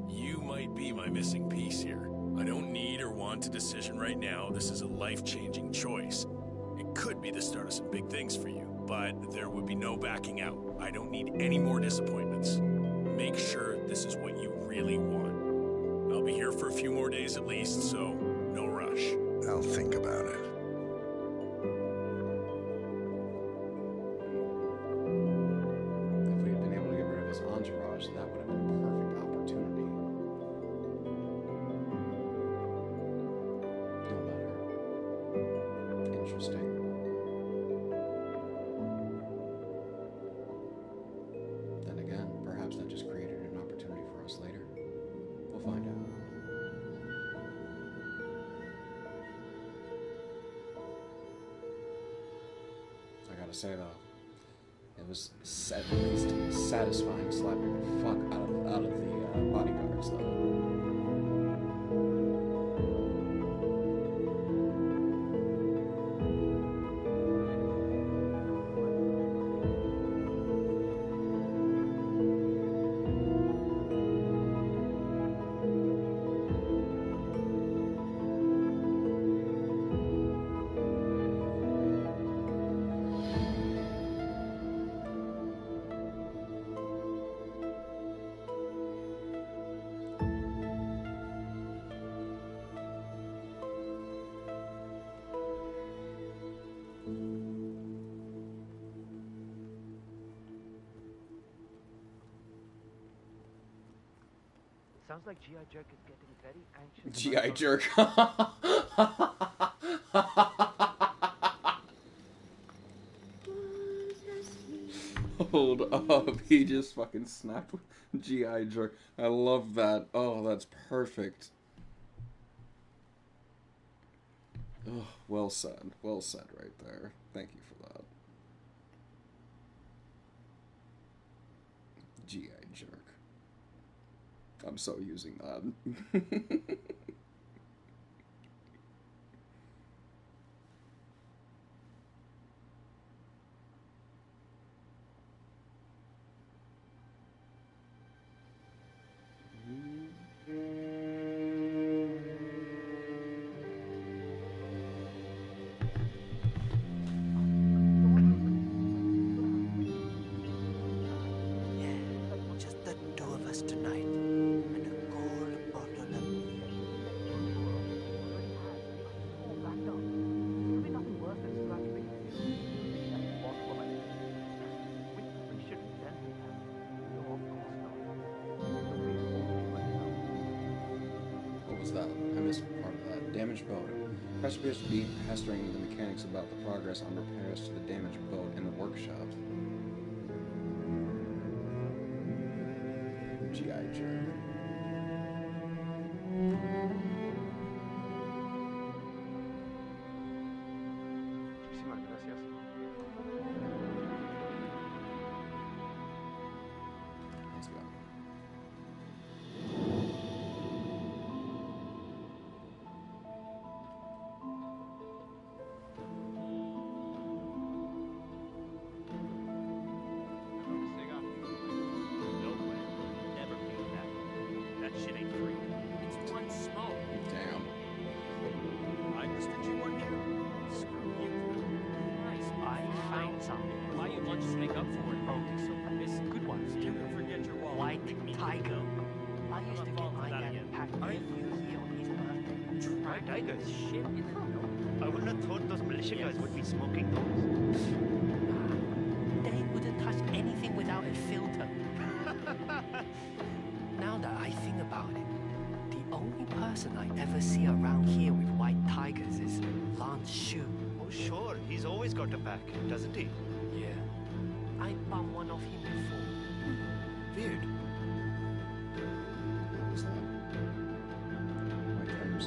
[SPEAKER 11] You might be my missing piece here. I don't need or want a decision right now. This is a life-changing choice. It could be the start of some big things for you, but there would be no backing out. I don't need any more disappointments. Make sure this is what you really want. I'll be here for a few more days at least, so no rush.
[SPEAKER 10] I'll think about it.
[SPEAKER 1] If we had been able to get rid of his entourage, that would have been a perfect opportunity. No matter. Interesting. Then again, perhaps that just created an opportunity for us later. We'll find out. I gotta say though, it was at least satisfying slapping the fuck out of the bodyguards though.
[SPEAKER 4] Sounds like G.I. Jerk is getting very anxious.
[SPEAKER 1] G.I. Jerk. Hold up. He just fucking snapped with G.I. Jerk. I love that. Oh, that's perfect. Oh, well said. Well said right there. Thank you for that. G.I. Jerk. I'm so using that.
[SPEAKER 5] Just the two of us tonight. And a gold bottle of beer.
[SPEAKER 4] Oh, back down. It could be nothing worse than scratch being that's possible, I think. We should send him that. No, of course not. The way it always went down.
[SPEAKER 1] What was that? I missed part of that. Damaged boat. Press appears to be pestering the mechanics about the progress on repairs to the damaged boat in the workshop. G.I. Jerk.
[SPEAKER 8] Muchísimas gracias.
[SPEAKER 1] Let's go.
[SPEAKER 8] No way. Never paid that. That shit ain't free. It's one smoke.
[SPEAKER 1] Damn.
[SPEAKER 8] I listed you one here. Screw you. Nice. I found something. Why you want to make up for it? Oh, so it's good ones too. Don't forget your wallet.
[SPEAKER 5] White tiger. I used to get my dad packed every year on his birthday.
[SPEAKER 8] White tigers. Shit.
[SPEAKER 5] I wouldn't have thought those militia guys would be smoking those. They wouldn't touch anything without a filter. Now that I think about it, the only person I ever see around here with white tigers is Lance Shu. Oh, sure. He's always got a pack, doesn't he? Yeah. I bummed one off him before. Weird.
[SPEAKER 1] What was that? White Tiger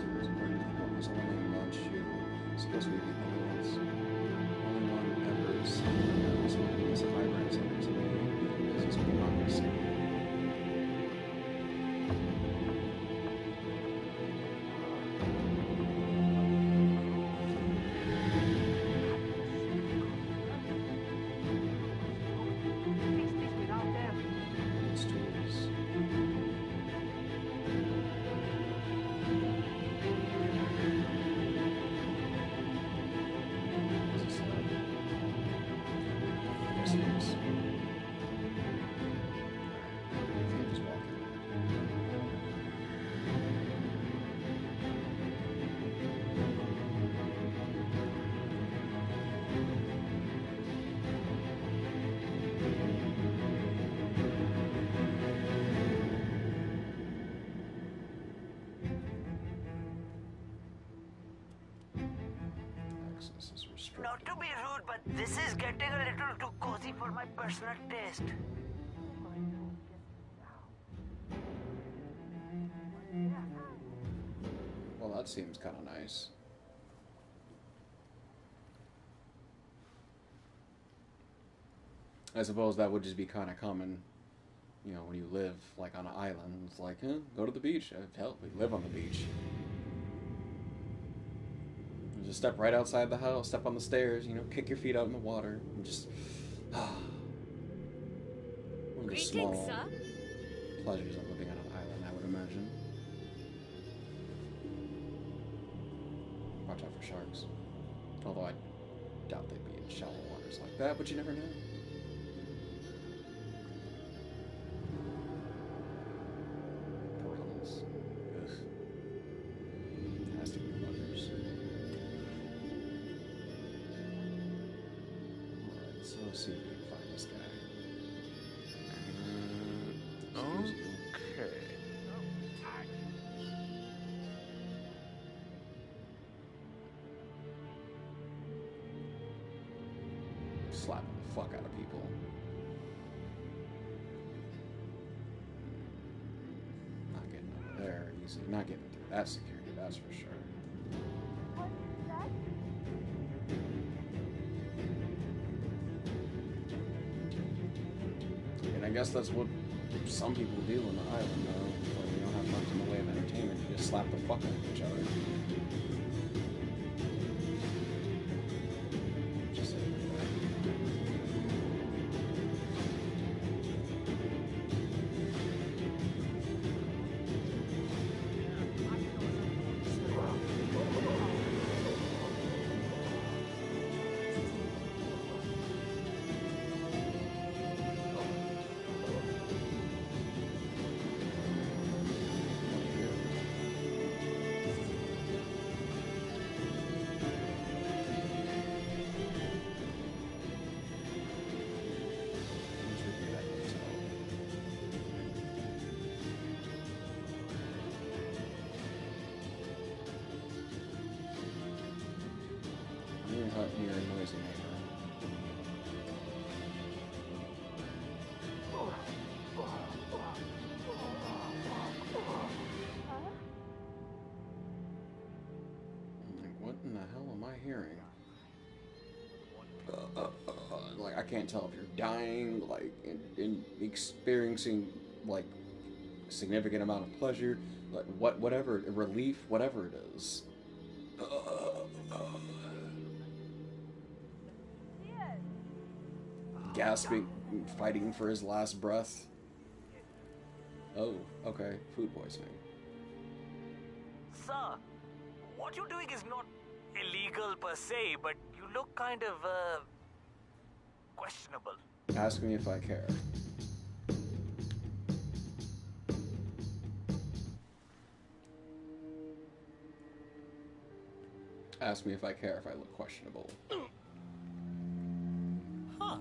[SPEAKER 1] destroyed.
[SPEAKER 5] Not to be rude, but this is getting a little too cozy for my personal taste.
[SPEAKER 1] Well, that seems kind of nice. I suppose that would just be kind of common, you know, when you live like on an island. It's like, go to the beach. Hell, we live on the beach. You just step right outside the house, step on the stairs, you know, kick your feet out in the water, and just one of the small pleasures of living on an island, I would imagine. Watch out for sharks. Although I doubt they'd be in shallow waters like that, but you never know. Piranhas. Ugh. Has to be buggers. Alright, so let's see if we can find this guy. Excuse you.
[SPEAKER 12] Okay.
[SPEAKER 1] Slapping the fuck out of people. Not getting over there easy. Not getting through that security, that's for sure. And I guess that's what some people do on the island, though. When you don't have much in the way of entertainment, you just slap the fuck out of each other. Just say it like that. You're a noisy neighbor. I'm like, what in the hell am I hearing? Like, I can't tell if you're dying, like, in experiencing, like, a significant amount of pleasure, like, whatever, relief, whatever it is. Gasping, fighting for his last breath. Oh, okay, food poisoning.
[SPEAKER 5] Sir, what you're doing is not illegal per se, but you look kind of, questionable.
[SPEAKER 1] Ask me if I care. Ask me if I care if I look questionable.
[SPEAKER 5] Huh.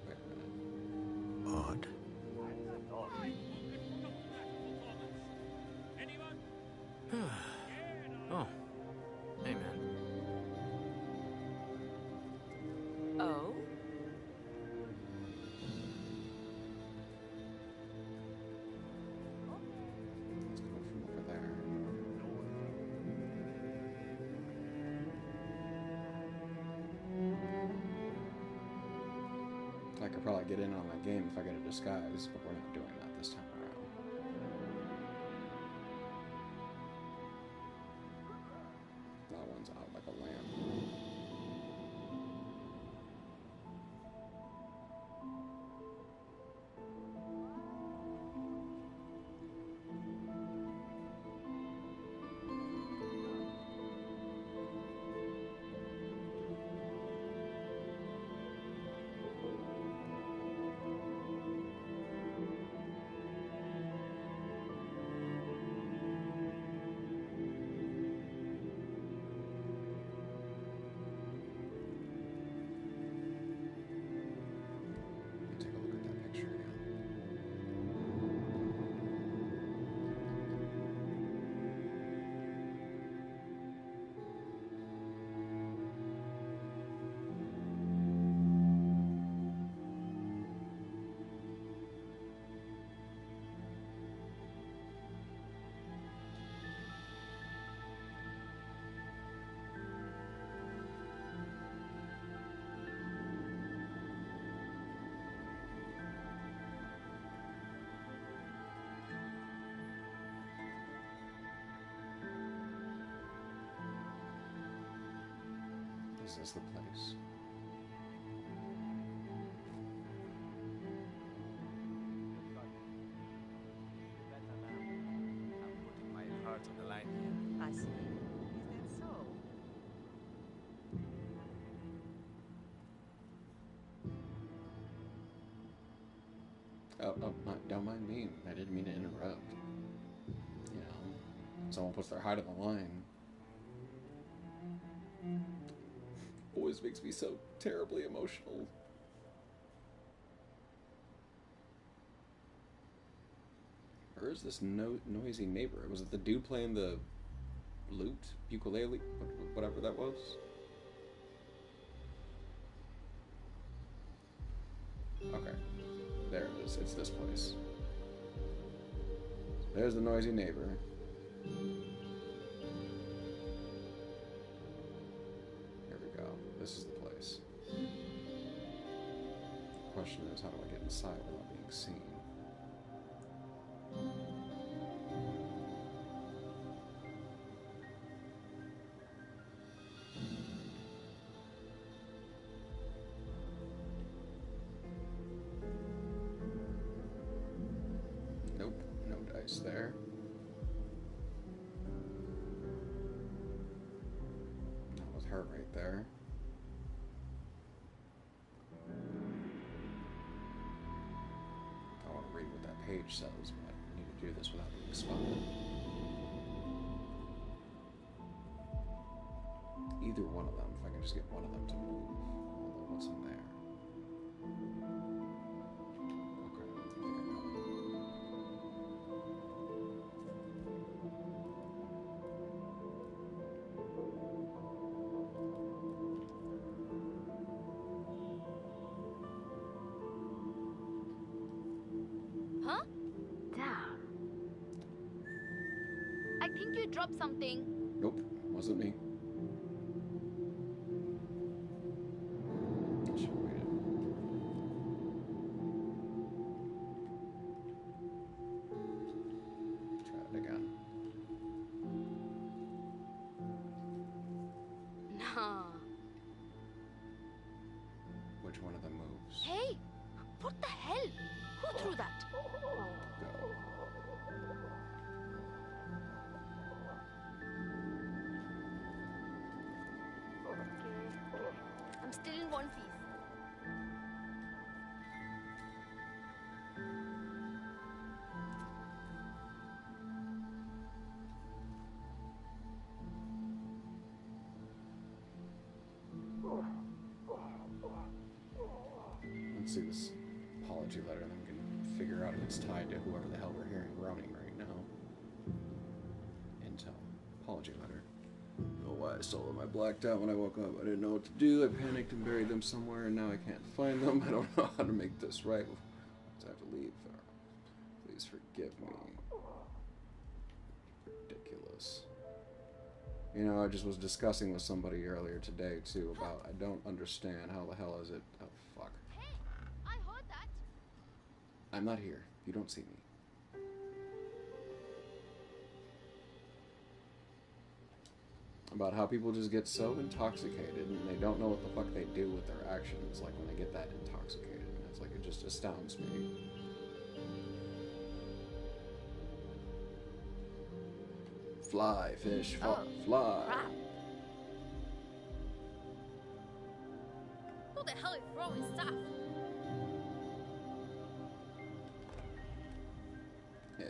[SPEAKER 1] Wait a minute.
[SPEAKER 5] Odd.
[SPEAKER 12] Oh. Hey, man.
[SPEAKER 2] Oh?
[SPEAKER 1] Let's go from over there. I could probably get in on that game if I get a disguise, but we're not doing that this time around. That one's out like a lamb. Is this the place?
[SPEAKER 12] My heart on the line here.
[SPEAKER 6] I see. Is that so?
[SPEAKER 1] Don't mind me. I didn't mean to interrupt. You know, someone puts their heart on the line. Always makes me so terribly emotional. Where is this noisy neighbor? Was it the dude playing the lute, ukulele, whatever that was? Okay, there it is. It's this place. There's the noisy neighbor. Here we go. This is the place. The question is, how do I get inside without being seen? Nope, no dice there. Not with her right there. I want to read what that page says, but I need to do this without being spotted. Either one of them, if I can just get one of them to move. Although, what's in there? Okay, I think I got it.
[SPEAKER 13] Huh? Damn. I think you dropped something.
[SPEAKER 1] Nope, wasn't me. I should read it. Try it again.
[SPEAKER 13] Nah.
[SPEAKER 1] Which one of them moves?
[SPEAKER 13] Hey! What the hell? Who threw that?
[SPEAKER 1] Go.
[SPEAKER 13] Okay. I'm still in one piece.
[SPEAKER 1] Let's see this apology letter, and then we can figure out if it's tied to whoever the hell we're hearing groaning right now. Intel. Apology letter. I don't know why I stole them. I blacked out when I woke up. I didn't know what to do. I panicked and buried them somewhere, and now I can't find them. I don't know how to make this right. I have to leave. Please forgive me. Ridiculous. You know, I just was discussing with somebody earlier today, too, about I don't understand how the hell is it... Oh, fuck.
[SPEAKER 13] Hey! I heard that!
[SPEAKER 1] I'm not here. You don't see me. About how people just get so intoxicated and they don't know what the fuck they do with their actions, like when they get that intoxicated. And it's like, it just astounds me. Fly, fish, fly.
[SPEAKER 13] Crap. Who the hell is throwing stuff?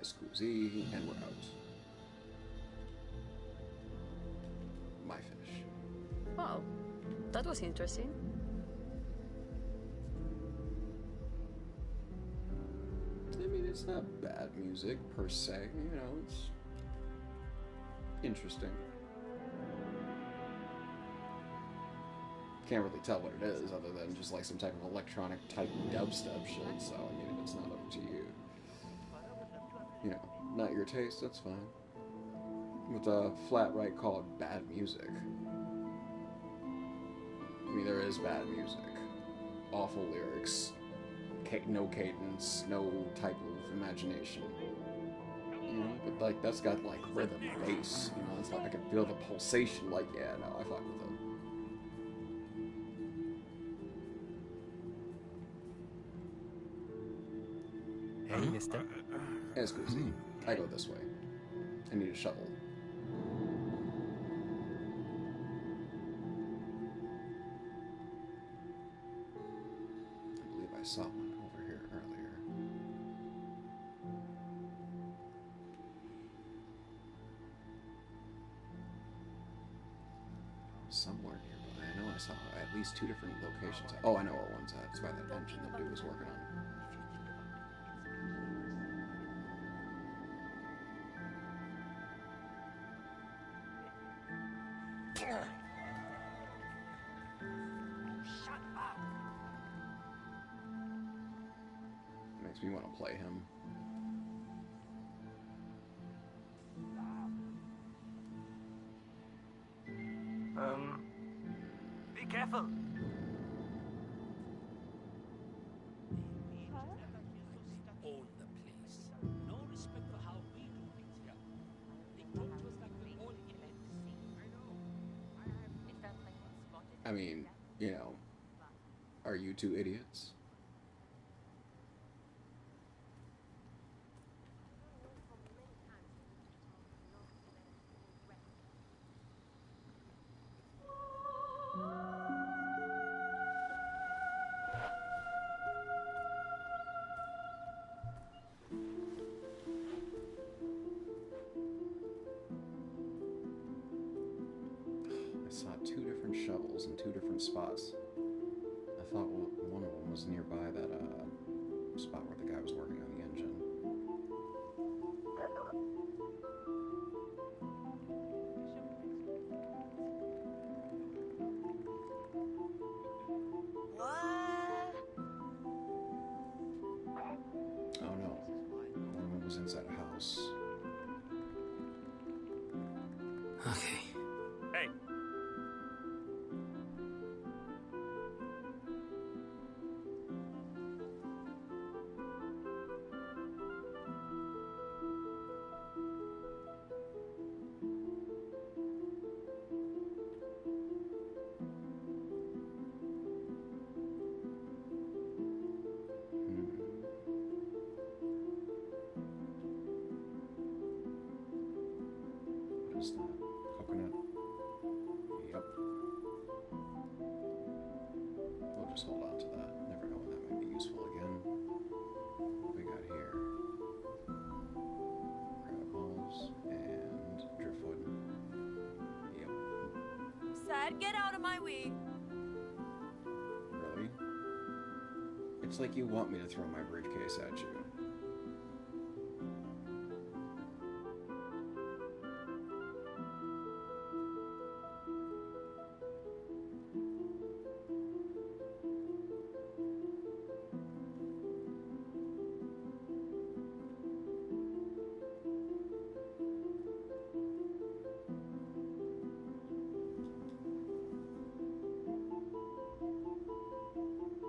[SPEAKER 1] Scusi, and we're out. My finish.
[SPEAKER 14] Wow, that was interesting.
[SPEAKER 1] I mean, it's not bad music per se, you know, it's interesting. Can't really tell what it is other than just like some type of electronic type dubstep shit, so I mean, if it's not up to you, you know, not your taste, that's fine. With a flat right called bad music. I mean, there is bad music. Awful lyrics. No cadence, no type of imagination. You know, but like, that's got like rhythm, bass, you know, it's like I can feel the pulsation, like, yeah, no, I fuck with it.
[SPEAKER 12] Hey, mister.
[SPEAKER 1] Excuse I go this way. I need a shovel. I believe I saw one over here earlier. Somewhere nearby. I know I saw at least 2 different locations. Oh, I know what one's at. It's by that engine that dude was working on.
[SPEAKER 4] Shut up!
[SPEAKER 1] Makes me want to play him.
[SPEAKER 4] Be careful!
[SPEAKER 8] Own the place. No respect for how we do things here. They talk to us like we're all idiots. I know.
[SPEAKER 6] It felt like we spotted.
[SPEAKER 1] I mean, you know, are you 2 idiots? I saw 2 different shovels in 2 different spots. I thought one of them was nearby that spot where the guy was working on the engine.
[SPEAKER 9] What?
[SPEAKER 1] Oh no, one of them was inside a house.
[SPEAKER 12] Okay.
[SPEAKER 4] Hey!
[SPEAKER 1] What is that? Coconut? Yep. We'll just hold on to that. Never know when that might be useful again. What we got here? Crab balls and driftwood. Yep.
[SPEAKER 9] Sad, get out of my way.
[SPEAKER 1] Really? It's like you want me to throw my briefcase at you.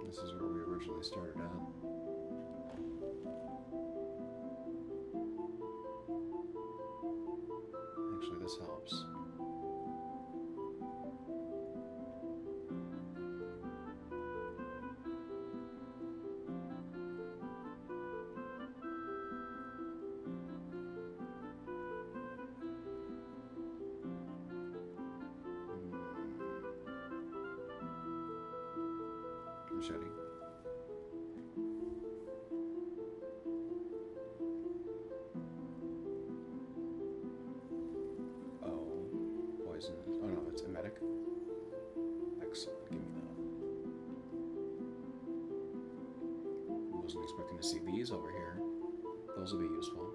[SPEAKER 1] This is where we originally started at. Actually, this helps. Machete. Oh, poison. Oh no, it's emetic. Excellent, give me that. Wasn't expecting to see these over here. Those will be useful.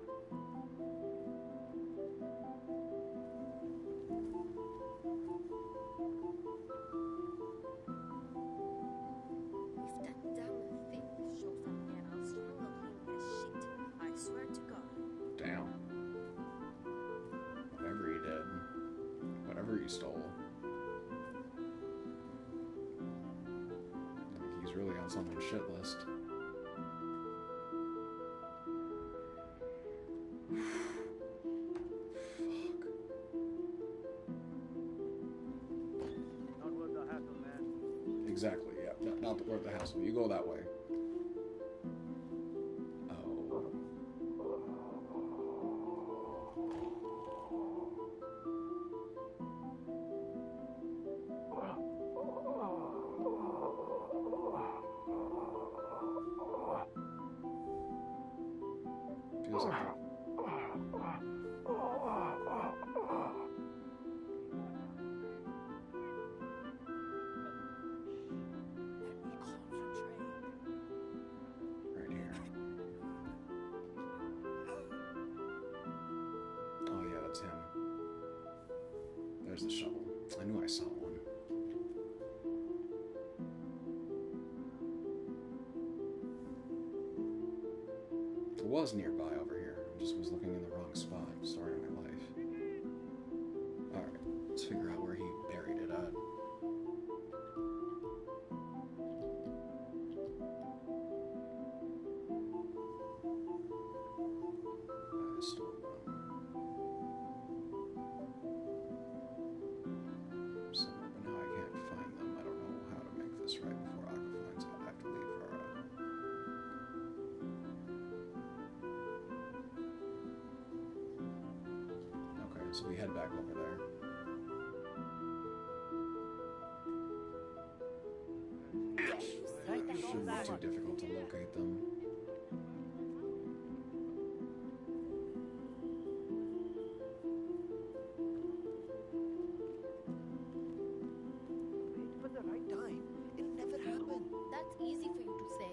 [SPEAKER 13] If that damn thing shows up again, I'll strangle him as shit. I swear to God.
[SPEAKER 1] Damn. Whatever he did. Whatever he stole. I think he's really on someone's shit list. Fuck.
[SPEAKER 4] Not worth the hassle, man.
[SPEAKER 1] Exactly, yeah. Not worth the hassle. You go that way. Oh. was it? Right here. Oh yeah, that's him. There's the shovel. I knew I saw one. It was nearby over here. I just was looking in the wrong spot. Story of my life. Alright, let's figure out where he buried it at. I stole one. Somewhere, but now I can't find them. I don't know how to make this right before Aqua finds out. I have to leave her out. Okay, so we head back over there. Shouldn't be too difficult to locate them.
[SPEAKER 5] Wait for the right time. It'll never happen.
[SPEAKER 13] That's easy for you to say.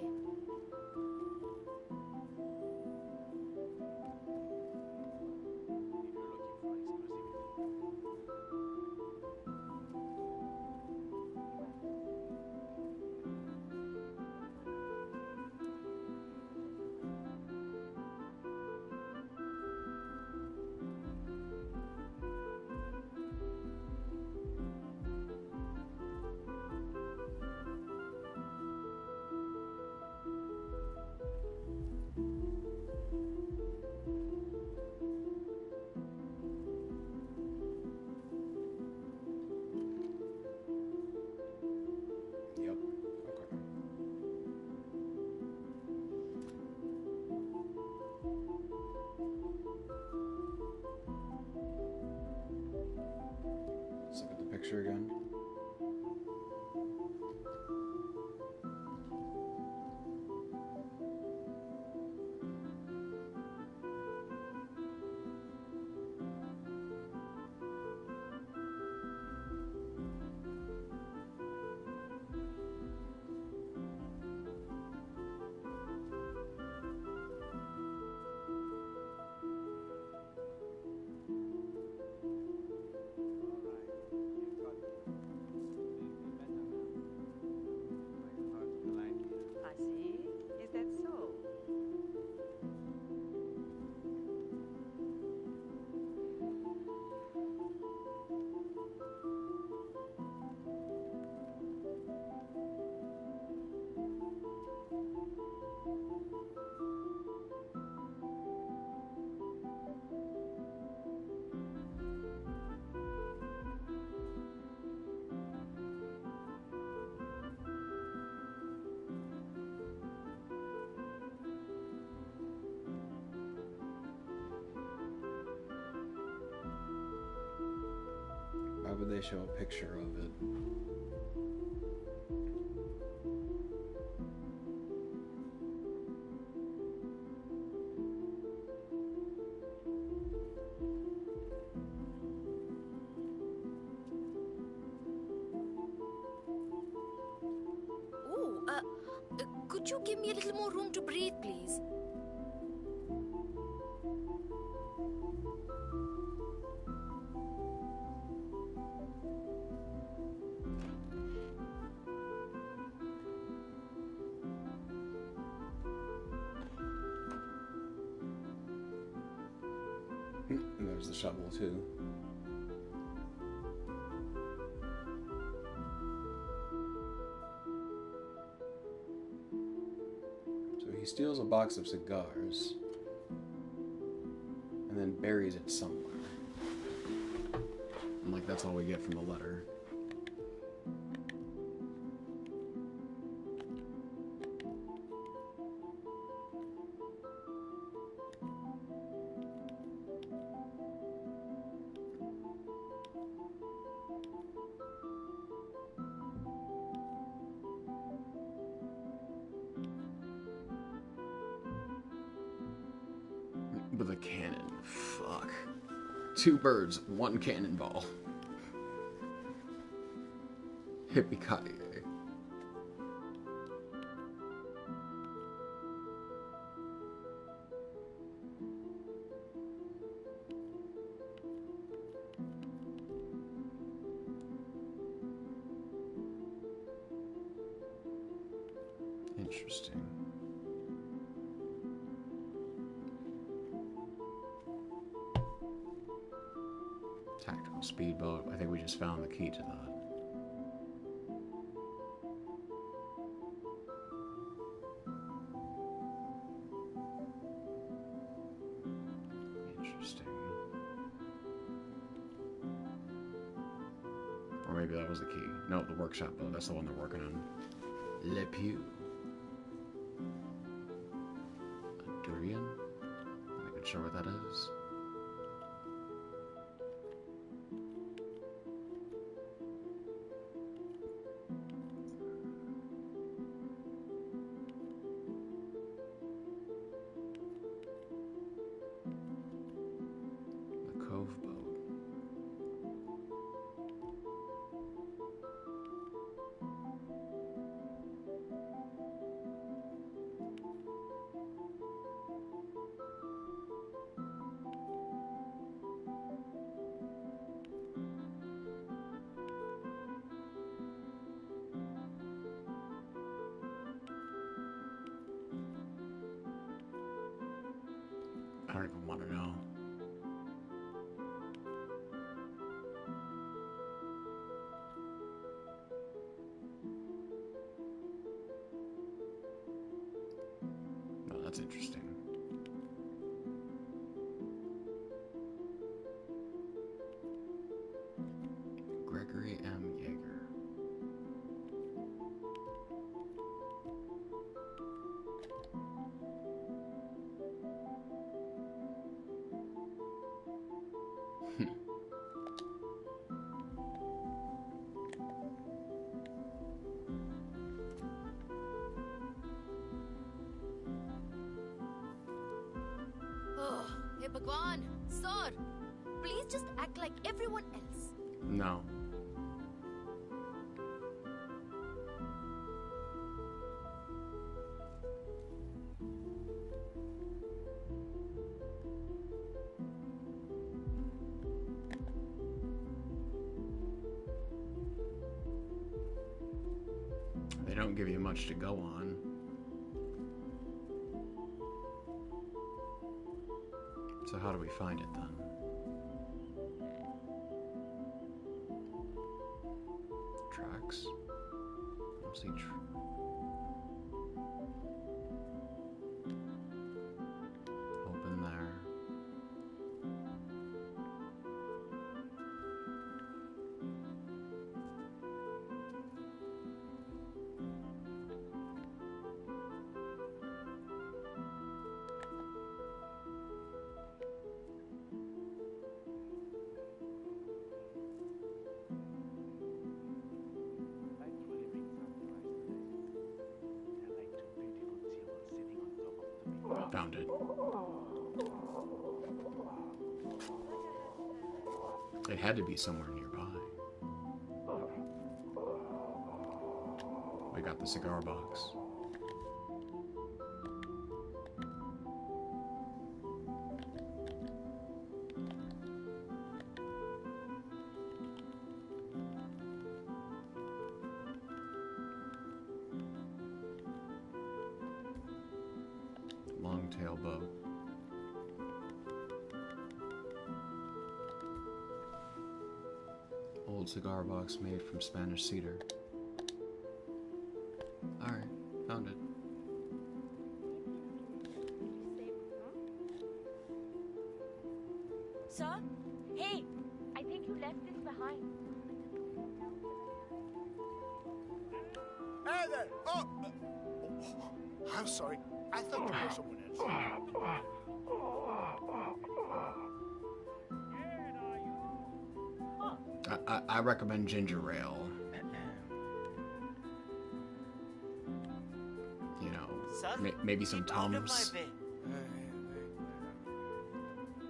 [SPEAKER 1] Yep. Okay. Let's look at the picture again.
[SPEAKER 15] I see. Is that so?
[SPEAKER 1] Why would they show a picture of it?
[SPEAKER 13] Ooh, could you give me a little more room to breathe, please?
[SPEAKER 1] And there's the shovel too. So he steals a box of cigars and then buries it somewhere. And like that's all we get from the letter. with a cannon. Fuck. 2 birds, 1 cannonball. Hippie-ki-yay. Interesting. Tactical speedboat. I think we just found the key to that. Interesting. Or maybe that was the key. No, the workshop boat. That's the one they're working on. Le Pew. A durian? I'm not sure what that is. The Cove boat. I don't even want to know. Oh, that's interesting. Gregory M. Yeager.
[SPEAKER 13] Oh, hey Bhagwan, sir, please just act like everyone else.
[SPEAKER 1] No. They don't give you much to go on. So how do we find it then? Tracks? I don't see open there. Found it. It had to be somewhere nearby. I got the cigar box. Long-tail boat. Old cigar box made from Spanish cedar. Alright, found it.
[SPEAKER 6] Sir? Hey, I think you left this behind.
[SPEAKER 11] Hey there! Oh! I'm sorry. I thought you were someone else.
[SPEAKER 1] I recommend ginger ale. You know, maybe some Tums.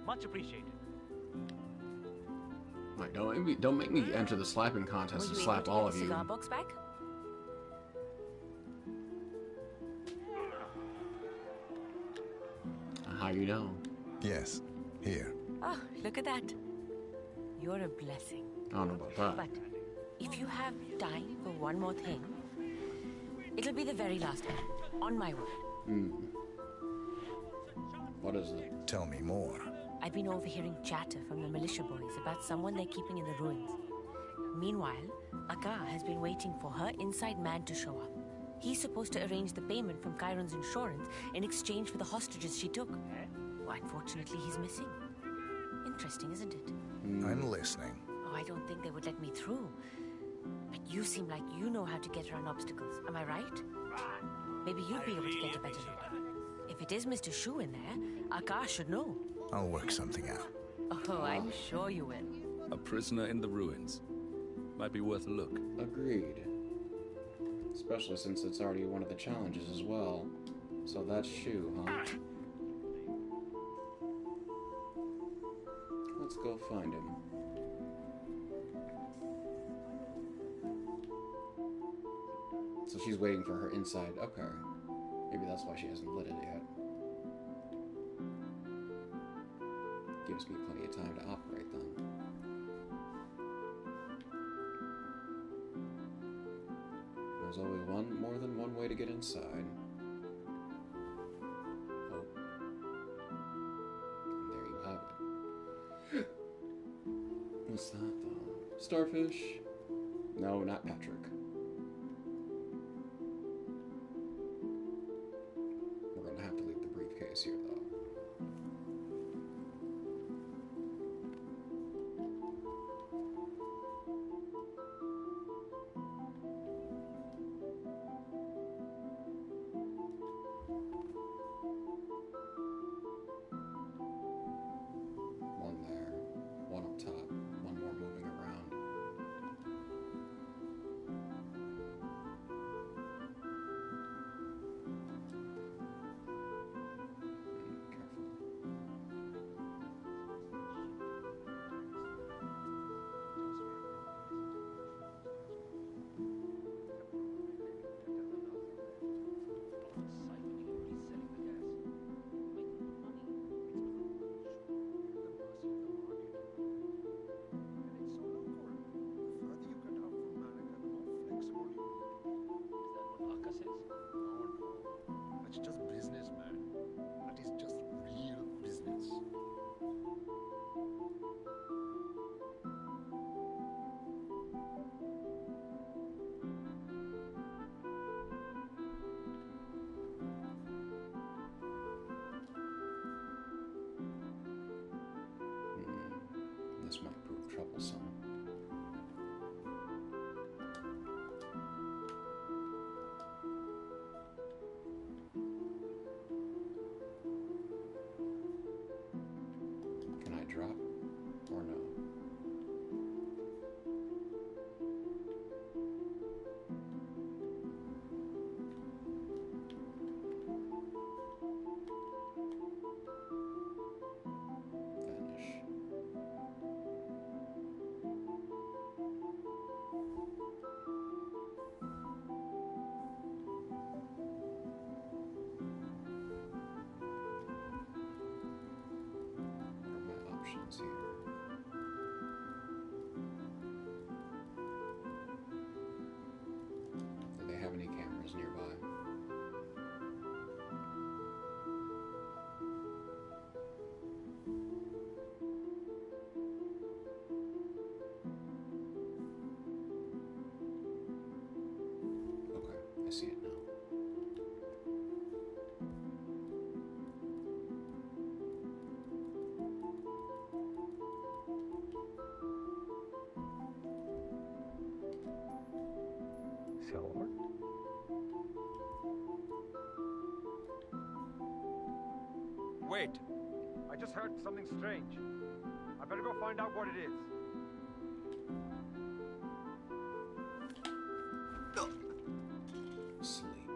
[SPEAKER 4] Much appreciated.
[SPEAKER 1] Like, don't make me enter the slapping contest and slap all of you.
[SPEAKER 6] Cigar box back?
[SPEAKER 1] How you know?
[SPEAKER 10] Yes, here.
[SPEAKER 6] Oh, look at that. You're a blessing.
[SPEAKER 1] I don't know about that.
[SPEAKER 6] But if you have time for one more thing, it'll be the very last one. On my word.
[SPEAKER 1] What is it?
[SPEAKER 10] Tell me more.
[SPEAKER 6] I've been overhearing chatter from the militia boys about someone they're keeping in the ruins. Meanwhile, Akka has been waiting for her inside man to show up. He's supposed to arrange the payment from Chiron's insurance in exchange for the hostages she took. Well, unfortunately, he's missing. Interesting, isn't it?
[SPEAKER 10] I'm listening.
[SPEAKER 6] Oh, I don't think they would let me through. But you seem like you know how to get around obstacles. Am I right? Maybe you'd be able to get a better look. If it is Mr. Shu in there, Akka should know.
[SPEAKER 10] I'll work something out.
[SPEAKER 6] Oh, I'm sure you will.
[SPEAKER 3] A prisoner in the ruins. Might be worth a look.
[SPEAKER 1] Agreed. Especially since it's already one of the challenges as well. So that's Shu, huh? Let's go find him. So she's waiting for her inside. Okay. Maybe that's why she hasn't lit it yet. Gives me plenty of time to operate then. There's always more than one way to get inside. Oh. And there you have it. What's that though? Starfish? No, not Patrick. We're gonna have to leave the briefcase here though. One there, one up top, one more moving around.
[SPEAKER 16] That's just business, man. That is just real business.
[SPEAKER 1] This might prove troublesome. Can I drop or no? Vanish. What are my options here? Do they have any cameras nearby? Okay, I see it now.
[SPEAKER 4] Silver?
[SPEAKER 17] Wait! I just heard something strange. I better go find out what it is.
[SPEAKER 1] Sleep.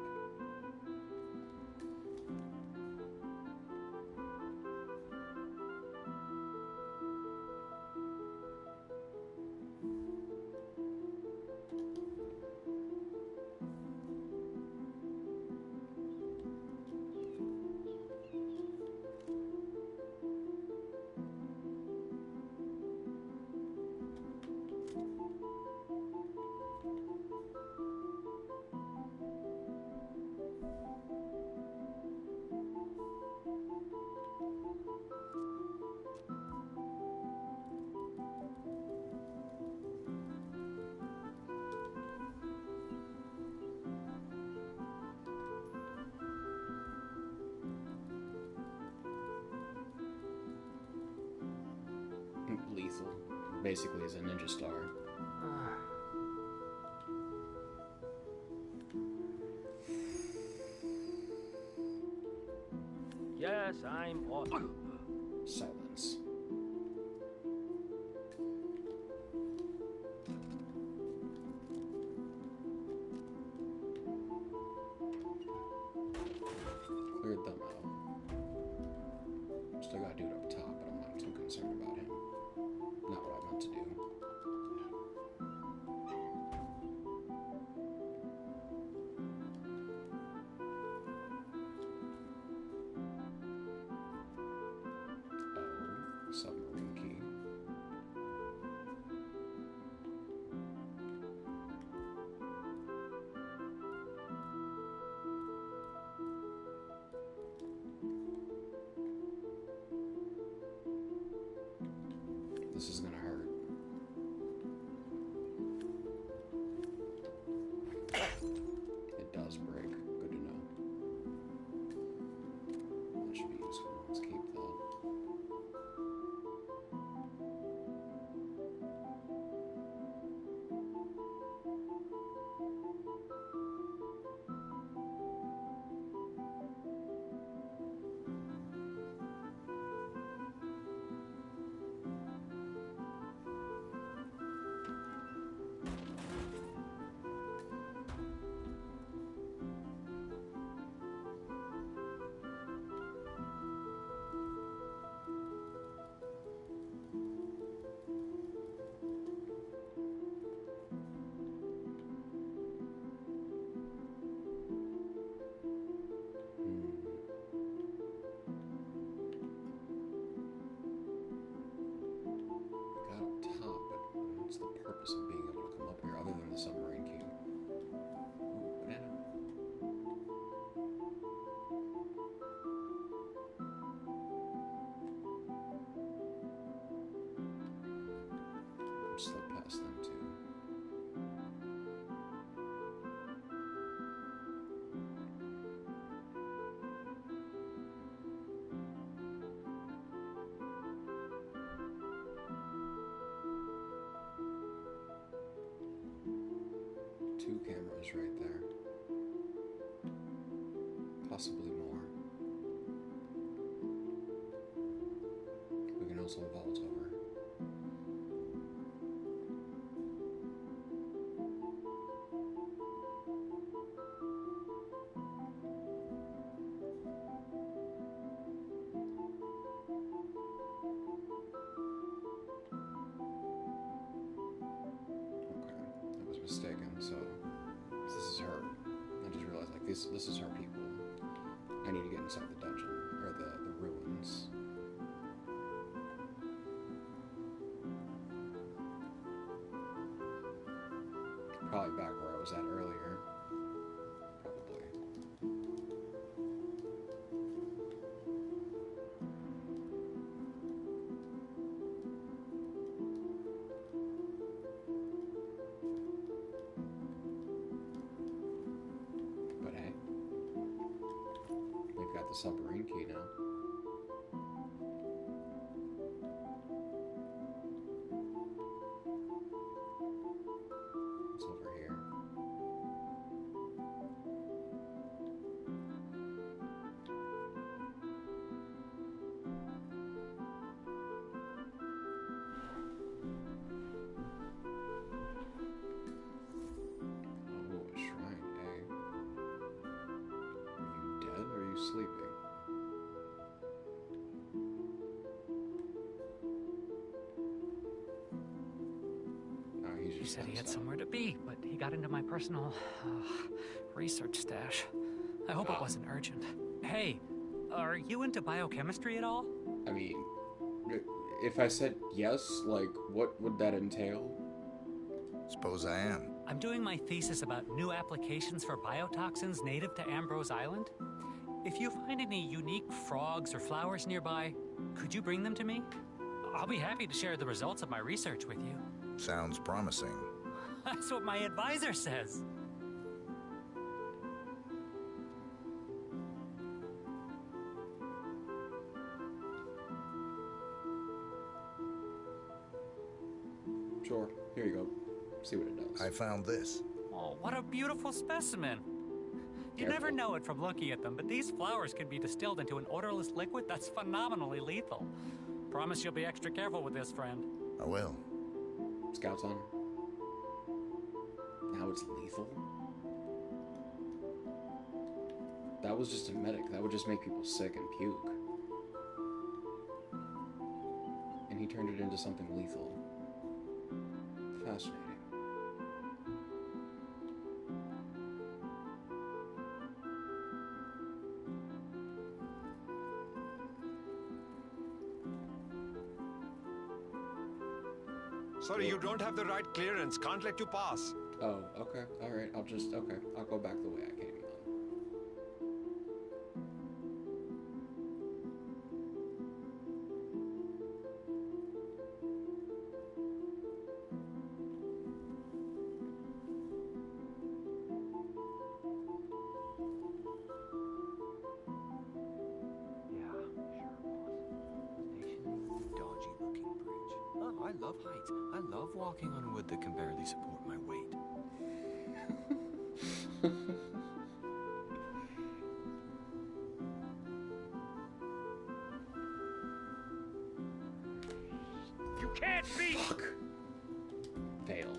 [SPEAKER 1] lethal. Basically, is a ninja star.
[SPEAKER 8] Yes, I'm off.
[SPEAKER 1] Silence. Cleared them out. Still gotta do it up top, but I'm not too concerned about him. Not what I meant to do. Oh, submarine key. This is gonna hurt. It does break. Good to know. That should be useful. Let's keep that. Got up top, but what's the purpose of being able to come up here other than the submarine key? Ooh, banana. Slip past them too. Two cameras right there. Possibly more. We can also vault over. Okay, I was mistaken, so this is her. I just realized, like, this is her people. I need to get inside the dungeon, or the ruins. Probably back where I was at earlier. Probably. But hey, we've got the submarine key now. It's over here. Oh, a shrine, eh? Are you dead or are you sleeping? No, he's
[SPEAKER 18] He
[SPEAKER 1] just
[SPEAKER 18] said he had
[SPEAKER 1] passed out.
[SPEAKER 18] somewhere to be, but he got into my personal research stash. I hope it wasn't urgent. Hey, are you into biochemistry at all?
[SPEAKER 1] I mean, if I said yes, like, what would that entail?
[SPEAKER 10] Suppose I am.
[SPEAKER 18] I'm doing my thesis about new applications for biotoxins native to Ambrose Island. If you find any unique frogs or flowers nearby, could you bring them to me? I'll be happy to share the results of my research with you.
[SPEAKER 10] Sounds promising.
[SPEAKER 18] That's what my advisor says.
[SPEAKER 1] Sure. Here you go. See what it does.
[SPEAKER 10] I found this.
[SPEAKER 18] Oh, what a beautiful specimen. You never know it from looking at them, but these flowers can be distilled into an odorless liquid that's phenomenally lethal. Promise you'll be extra careful with this, friend.
[SPEAKER 10] I will.
[SPEAKER 1] Scouts on. Now it's lethal? That was just a medic. That would just make people sick and puke. And he turned it into something lethal. Fascinating.
[SPEAKER 17] Sorry, you don't have the right clearance. Can't let you pass.
[SPEAKER 1] Oh, okay. Alright, I'll go back the way I came then.
[SPEAKER 12] Dodgy looking bridge. Oh, I love heights. I love walking on wood that can barely support my weight.
[SPEAKER 8] You can't be.
[SPEAKER 1] Fuck. Fail.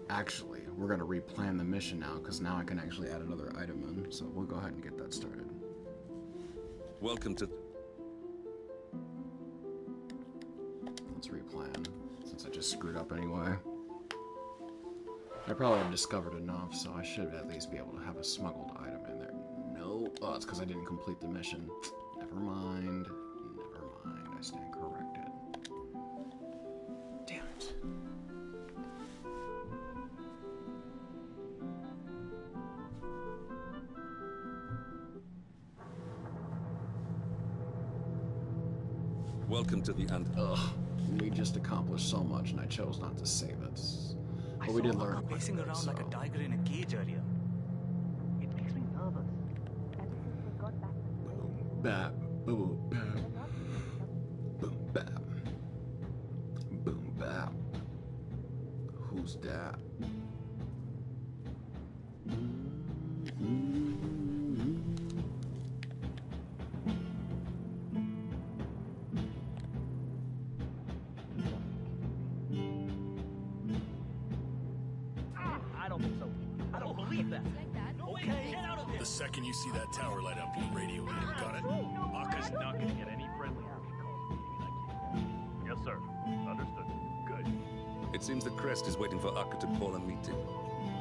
[SPEAKER 1] Actually, we're gonna replan the mission now, because now I can actually add another item in, so we'll go ahead and get that started.
[SPEAKER 3] Welcome to...
[SPEAKER 1] Let's replan, since I just screwed up anyway. I probably have discovered enough, so I should at least be able to have a smuggled item in there. No, oh, it's because I didn't complete the mission. Never mind. Never mind. I stand corrected. Damn it.
[SPEAKER 3] Welcome to the
[SPEAKER 1] Ugh. We just accomplished so much, and I chose not to save it. But we did learn.
[SPEAKER 7] Pacing around like a tiger in a cage earlier. It makes me nervous.
[SPEAKER 1] Boom, bap, boom, bap. Boom, bap. Boom, bap. Who's that?
[SPEAKER 8] I don't think so. I don't believe that. Okay, get out of there.
[SPEAKER 11] The second you see that tower light up, you radio me. Got it?
[SPEAKER 8] Aka's not gonna get any friendlier if she calls a meeting like this. Yes, sir. Understood. Good.
[SPEAKER 3] It seems the Crest is waiting for Akka to call a meeting.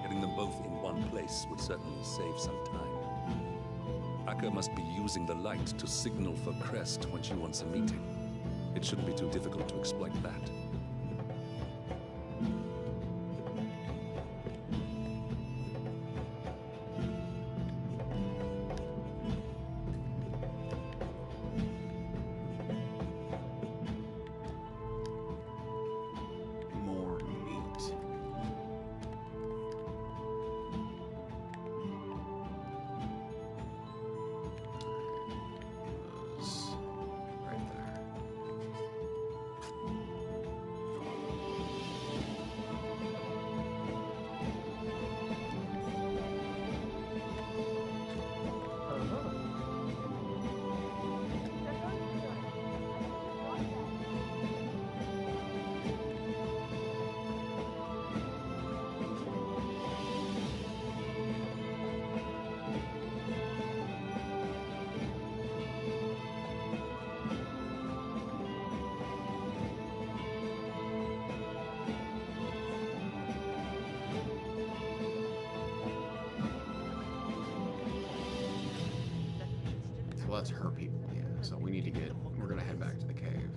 [SPEAKER 3] Getting them both in one place would certainly save some time. Akka must be using the light to signal for Crest when she wants a meeting. It shouldn't be too difficult to exploit that.
[SPEAKER 1] More meat. Was right there. So that's her people, yeah. So we need to get, we're gonna head back to the cave.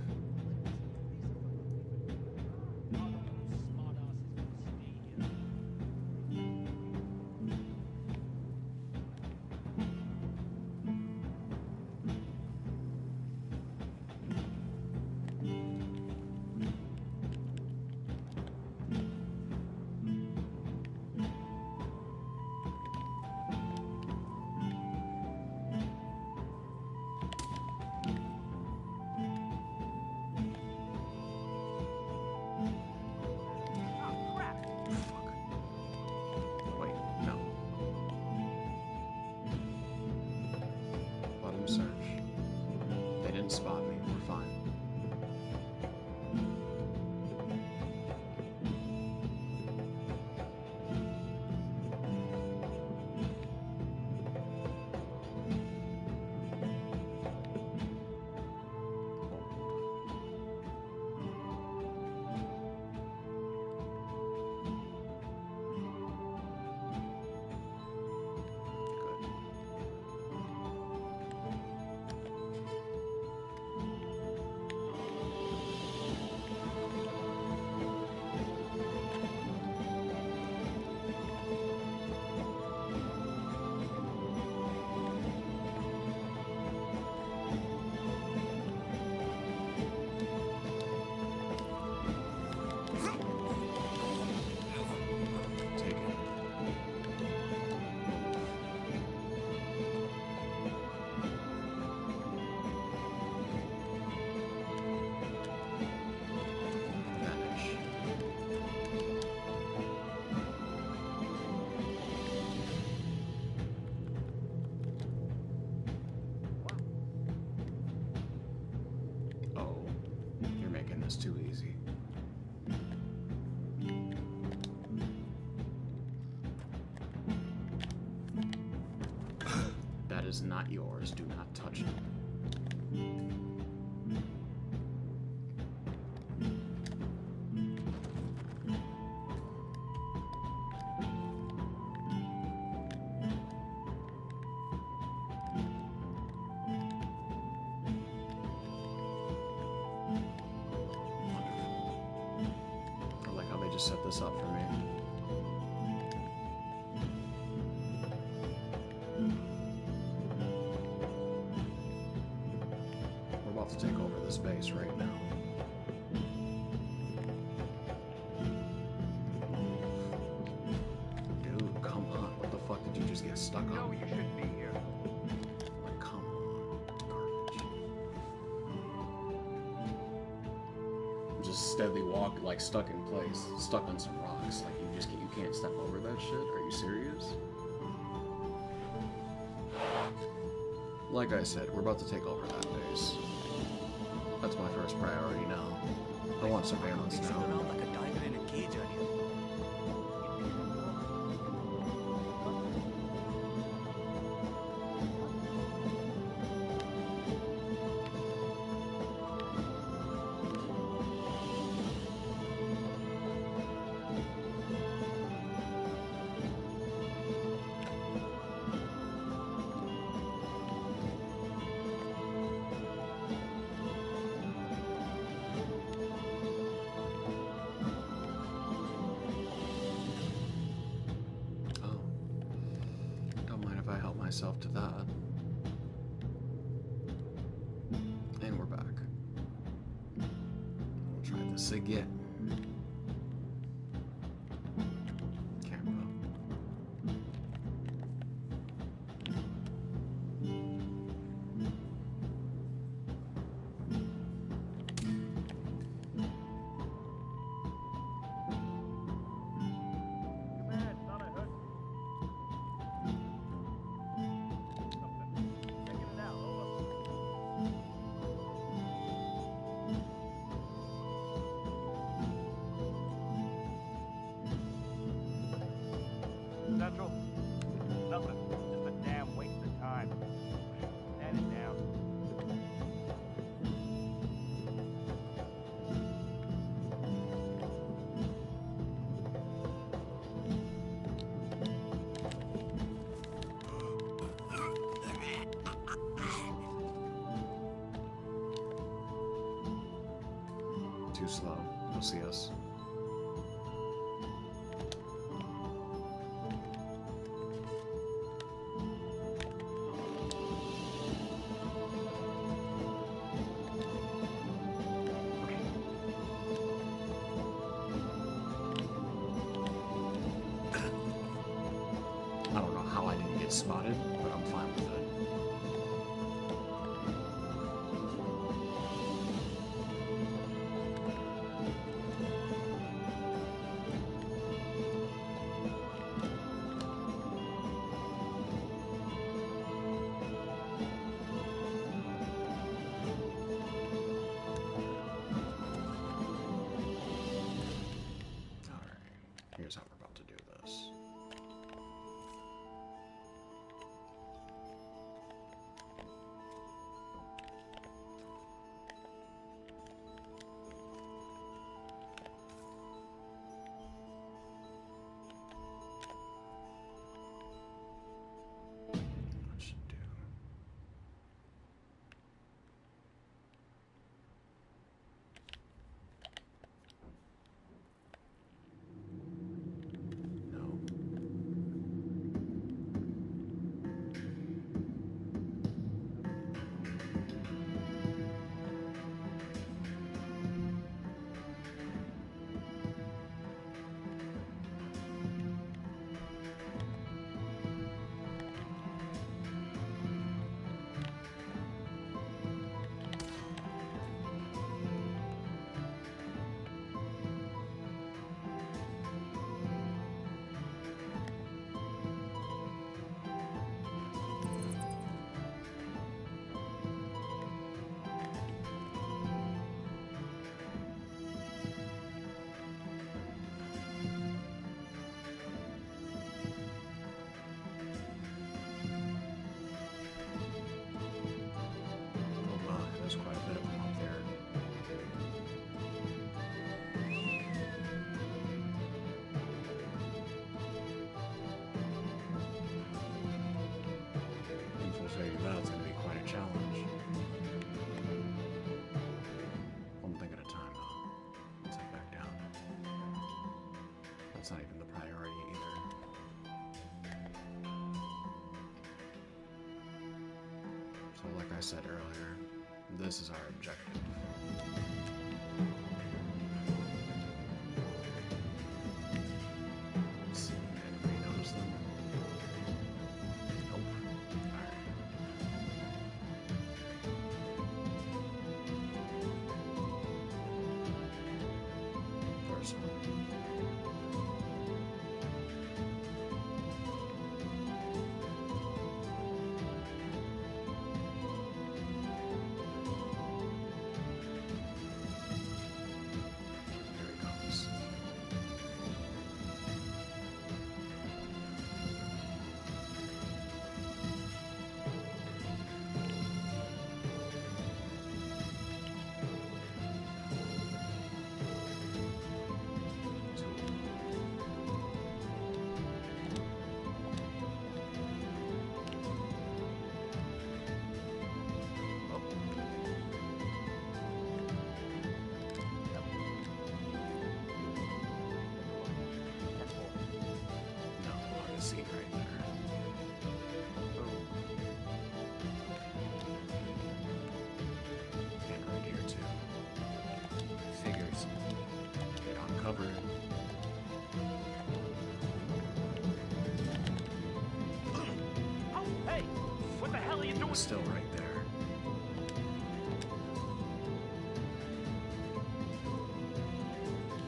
[SPEAKER 1] That is not yours. Do not touch it. I like how they just set this up for me. We're about to take over this base right now. Dude, come on. What the fuck did you just get stuck on?
[SPEAKER 4] No, you shouldn't be here.
[SPEAKER 1] Like, come on. Garbage. I'm just steadily like stuck in place, stuck on some rocks. Like you can't step over that shit. Are you serious? Like I said, we're about to take over that base. That's my first priority now. I want surveillance
[SPEAKER 7] Racing
[SPEAKER 1] now.
[SPEAKER 7] around like a diver in a cage earlier.
[SPEAKER 1] Oh. Don't mind if I help myself to that. And we're back. We'll try this again. Camera.
[SPEAKER 4] Command, thought I heard something. Checking it out, over. Central? Nothing. Just a damn waste of time. Stand it down.
[SPEAKER 1] Too slow. You'll see us. I don't know how I didn't get spotted, but I'm fine with it. Alright, here's how we're about to do this. it's not even the priority either. So like I said earlier, this is our objective. Let's see, anybody notice them? Nope. Alright. First one. Here he comes. No, on the scene right there. And right here too. Figures. Get uncovered.
[SPEAKER 4] Oh, hey! What the hell are you doing?
[SPEAKER 1] Still right there.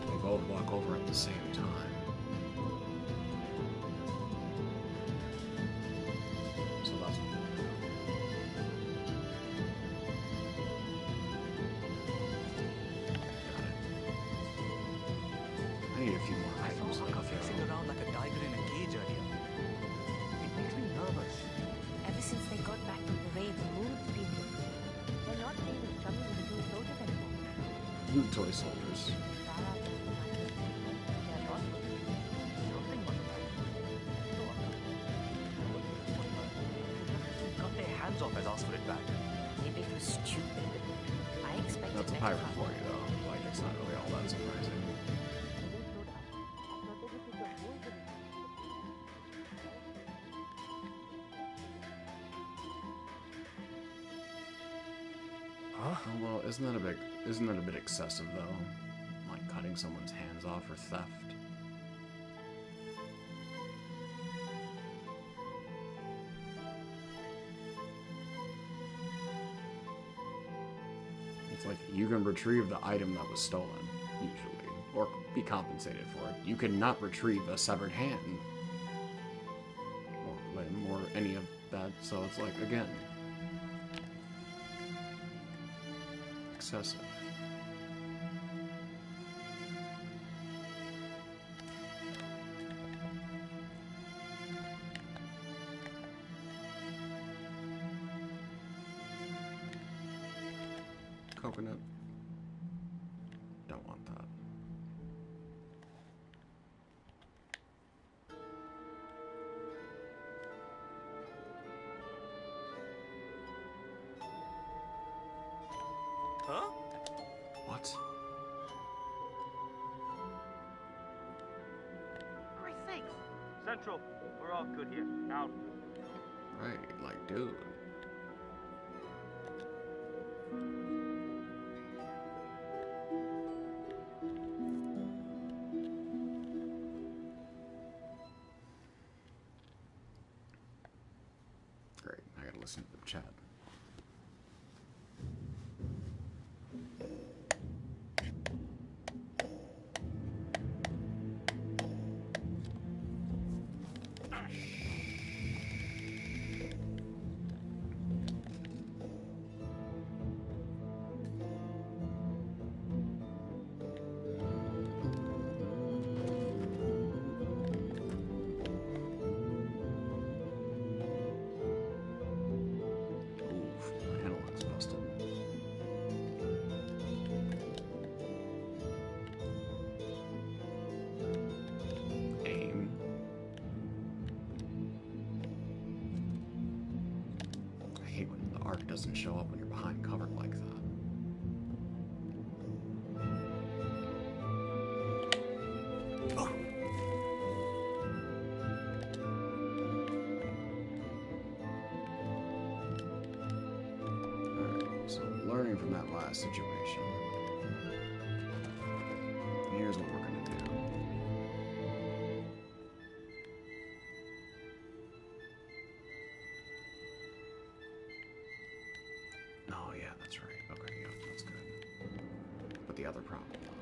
[SPEAKER 1] They both walk over at the same time. So that's what we'll do. Got it. I need a few more items.
[SPEAKER 7] Like fixing around like a tiger in a cage earlier. It makes me nervous.
[SPEAKER 6] Ever since they got back from the raid, the mood's been different. They're not really struggling with the two soldiers anymore.
[SPEAKER 1] Toy soldiers.
[SPEAKER 6] Sarah just reminded me. They're not
[SPEAKER 7] Something was right. Cut their hands off and asked for it back.
[SPEAKER 6] Maybe it was stupid. I expected
[SPEAKER 1] That's a
[SPEAKER 6] better
[SPEAKER 1] pirate
[SPEAKER 6] from
[SPEAKER 1] for you, though. Like, it's not really all that surprising.
[SPEAKER 5] Huh?
[SPEAKER 1] Oh, well, isn't that a bit excessive, though? Like cutting someone's hands off for theft. It's like you can retrieve the item that was stolen, usually, or be compensated for it. You cannot retrieve a severed hand, or limb, or any of that. So it's like, again, excessive. Coconut. Don't want that.
[SPEAKER 5] Huh?
[SPEAKER 1] What?
[SPEAKER 4] Christ's sakes! Central, we're all good here. Out.
[SPEAKER 1] Right, like, dude. Great, I gotta listen to the chat. Oof, my analog's busted. Aim. I hate when the arc doesn't show up when you're behind cover like that. learn from that last situation. Here's what we're gonna do. Oh yeah, that's right. Okay, yeah, that's good. But the other problem, though.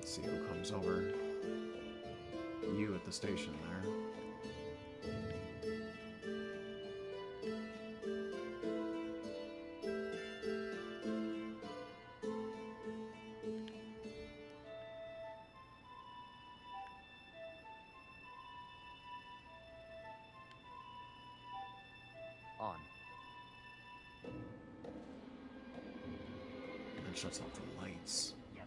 [SPEAKER 1] See who comes over. You at the station there.
[SPEAKER 4] On.
[SPEAKER 1] And shuts off the lights.
[SPEAKER 4] Yes.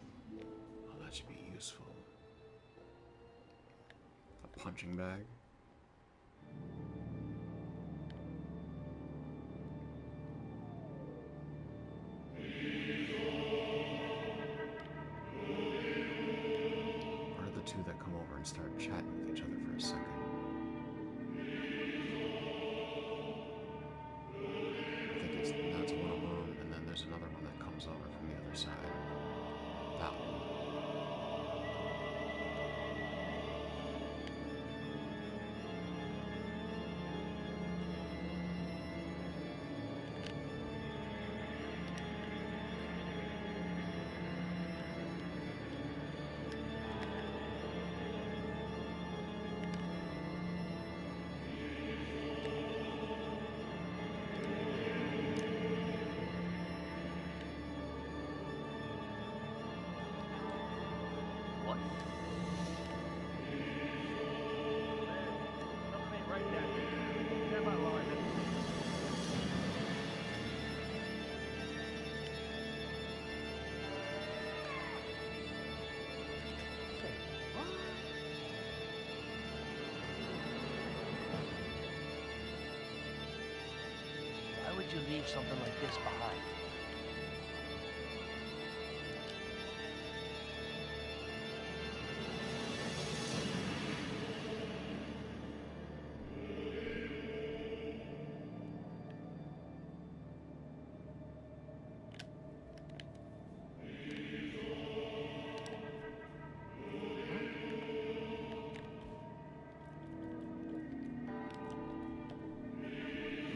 [SPEAKER 1] Oh, that should be useful. A punching bag. What are the two that come over and start chatting with each other for a second? I think that's one of them, and then there's another one that comes over from the other side. That one.
[SPEAKER 4] What? Something ain't right there. Stand by while I listen. Say, what? Why would you leave something like this behind?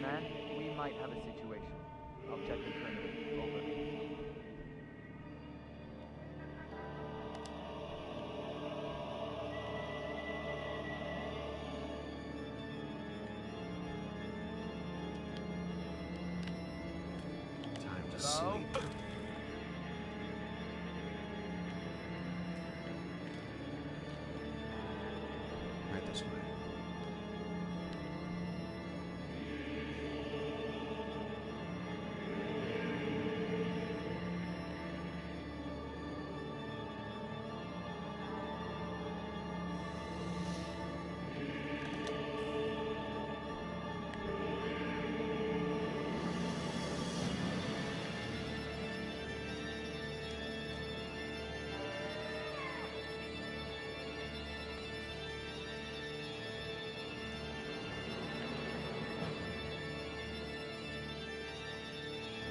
[SPEAKER 4] Man, we might have a situation. I'll check internally. Over.
[SPEAKER 1] Time to
[SPEAKER 4] Hello?
[SPEAKER 1] sleep. Right this way.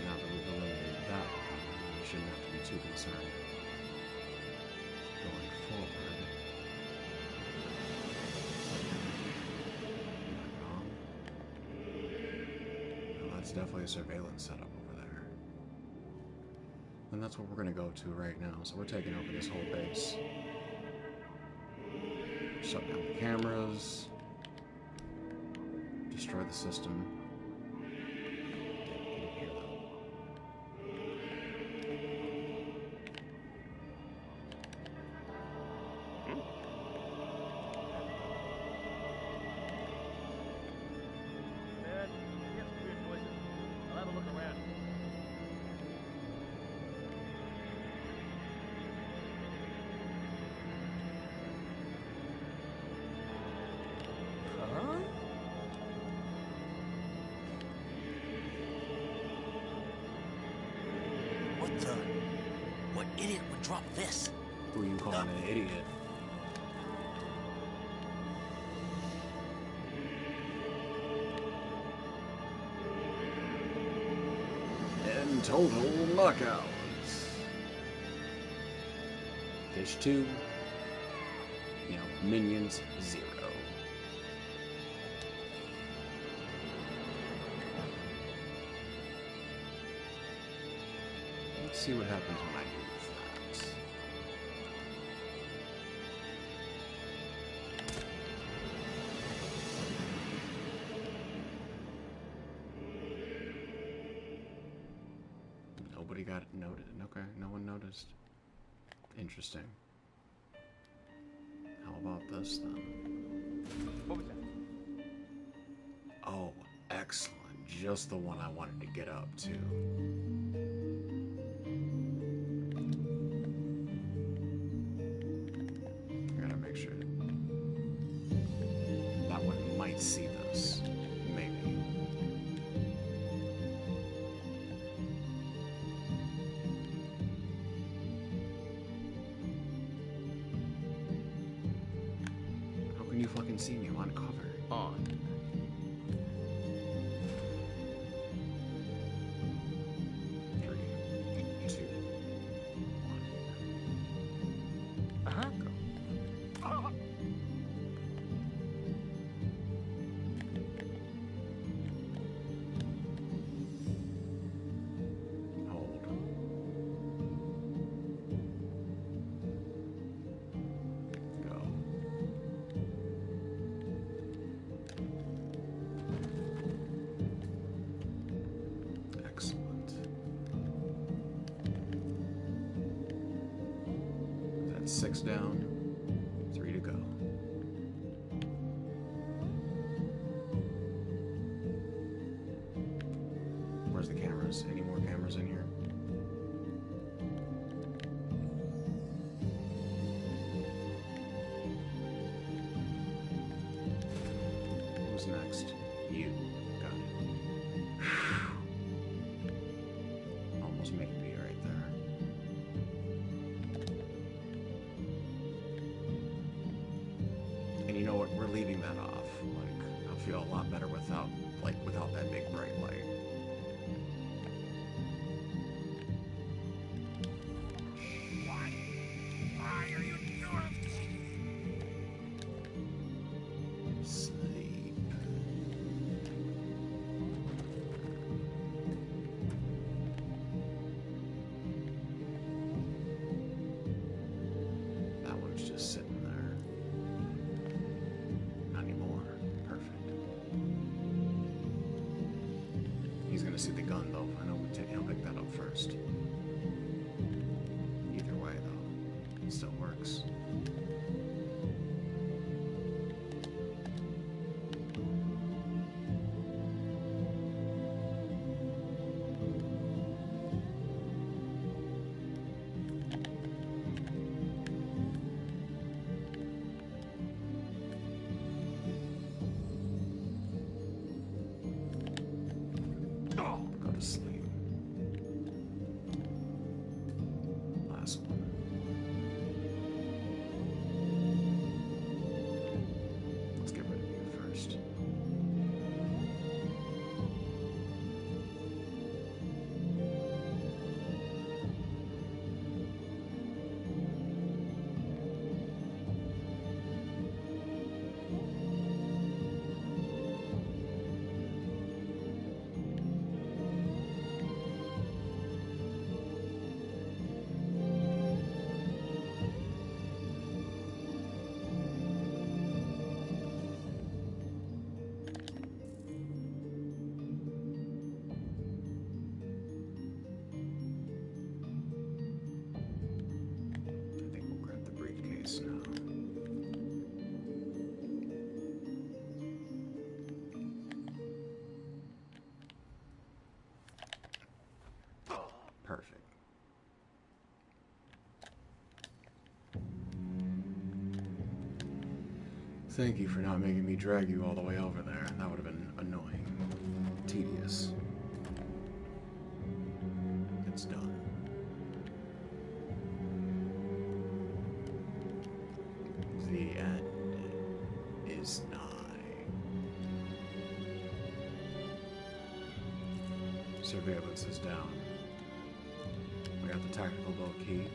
[SPEAKER 1] Now that we've eliminated that one, we shouldn't have to be too concerned going forward. Am I wrong? Well, that's definitely a surveillance setup over there. And that's what we're going to go to right now. So we're taking over this whole base. Shut down the cameras. Destroy the system.
[SPEAKER 4] Man, we have some weird noises. I'll have a look around.
[SPEAKER 12] Huh? What the? What idiot would drop this?
[SPEAKER 1] Who are you calling an idiot? And total knockouts. Fish 2. Minions 0. Let's see what happens when I do that. Nobody got noted. Okay, no one noticed. Interesting. How about this then?
[SPEAKER 4] What was that?
[SPEAKER 1] Oh, excellent. Just the one I wanted to get up to. I gotta make sure. That one might see this. Maybe. How can you fucking see me? I'm on cover.
[SPEAKER 12] On.
[SPEAKER 4] Uh-huh.
[SPEAKER 1] Hold. Go. Excellent. That's 6 down, 3 to go. Where's the cameras? Any more cameras in here? Who's next? You. Got it. Almost made me right there. And you know what? We're leaving that off. Like, I'll feel a lot better without that big bright light.
[SPEAKER 11] Why are you doing?
[SPEAKER 1] Sleep. That one's just sitting there. Not anymore. Perfect. He's gonna see the gun though. I know he'll pick that up first. Either way though, it still works. Go to sleep. Thank you for not making me drag you all the way over there. That would have been annoying. Tedious. It's done. The end is nigh. Surveillance is down. I got the tactical bolt key.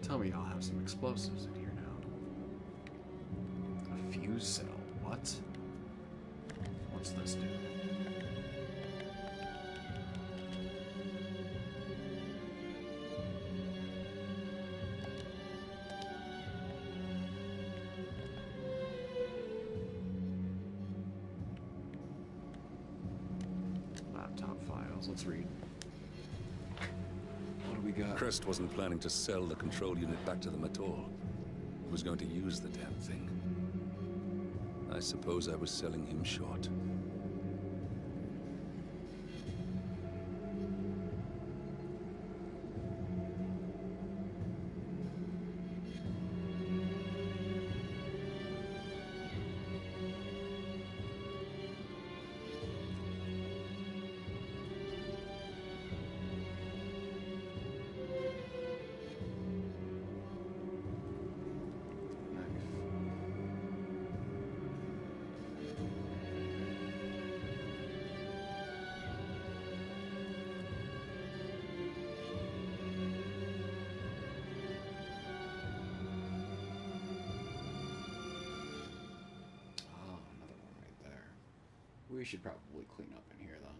[SPEAKER 1] Tell me I'll have some explosives in here now. A fuse cell. What? What's this do? Laptop files. Let's read. What do we got?
[SPEAKER 3] Crest wasn't planning to sell the control unit back to them at all. He was going to use the damn thing. I suppose I was selling him short.
[SPEAKER 1] We should probably clean up in here then.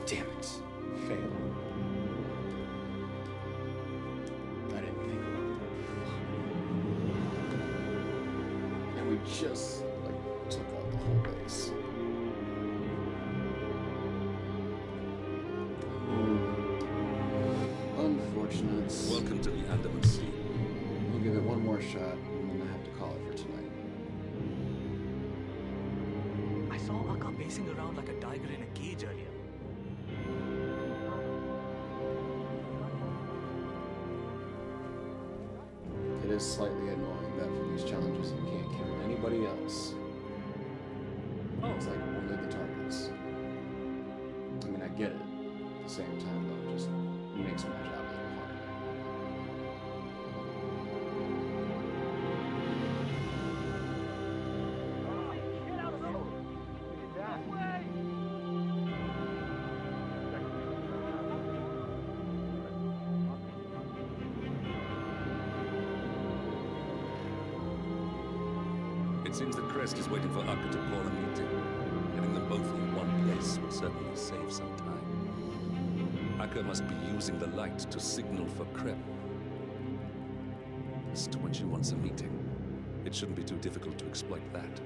[SPEAKER 1] Damn it. Fail. I didn't think about that. And we just, like, took out the whole base. Unfortunate.
[SPEAKER 3] Welcome to the Andaman Sea.
[SPEAKER 1] We'll give it one more shot, and then I have to call it for tonight.
[SPEAKER 7] I saw Akka pacing around like a tiger in a cage earlier.
[SPEAKER 1] It is slightly annoying that for these challenges you can't kill anybody else. It's like only the targets. I mean, I get it. At the same time, though, it just makes my job a little harder.
[SPEAKER 4] Get out of the road! That way!
[SPEAKER 3] It seems the Crest is waiting for Akka to call a meeting. Getting them both in one place will certainly save some time. Akka must be using the light to signal for Krep. Just when she wants a meeting, it shouldn't be too difficult to exploit that.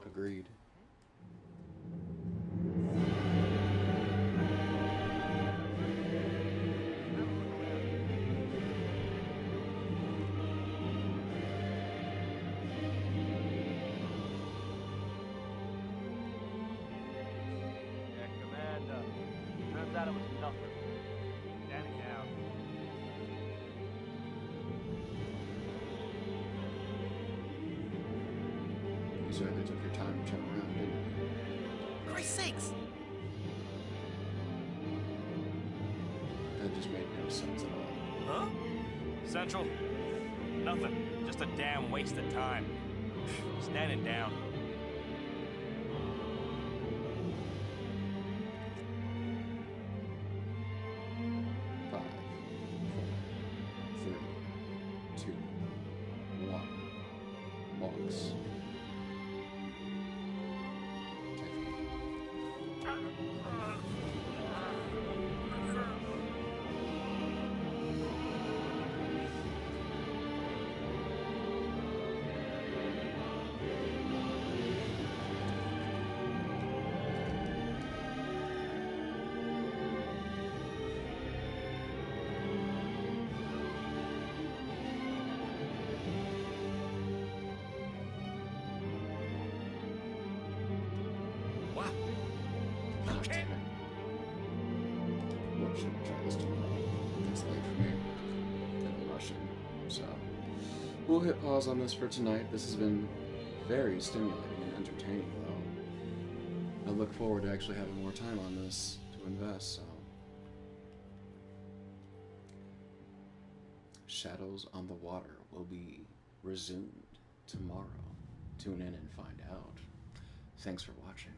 [SPEAKER 1] Agreed.
[SPEAKER 4] Yeah, Commander. Turns out it was nothing. Standing down.
[SPEAKER 1] You certainly took your time to turn around, didn't you?
[SPEAKER 12] Christ's sakes!
[SPEAKER 1] That just made no sense at all.
[SPEAKER 8] Huh? Central? Nothing. Just a damn waste of time. Standing down.
[SPEAKER 1] Five, 4, 3, 2, 1. Box. to try this tonight. It's late for me, and I'm rushing. So we'll hit pause on this for tonight. This has been very stimulating and entertaining, though. I look forward to actually having more time on this to invest. So, Shadows on the Water will be resumed tomorrow. Tune in and find out. Thanks for watching.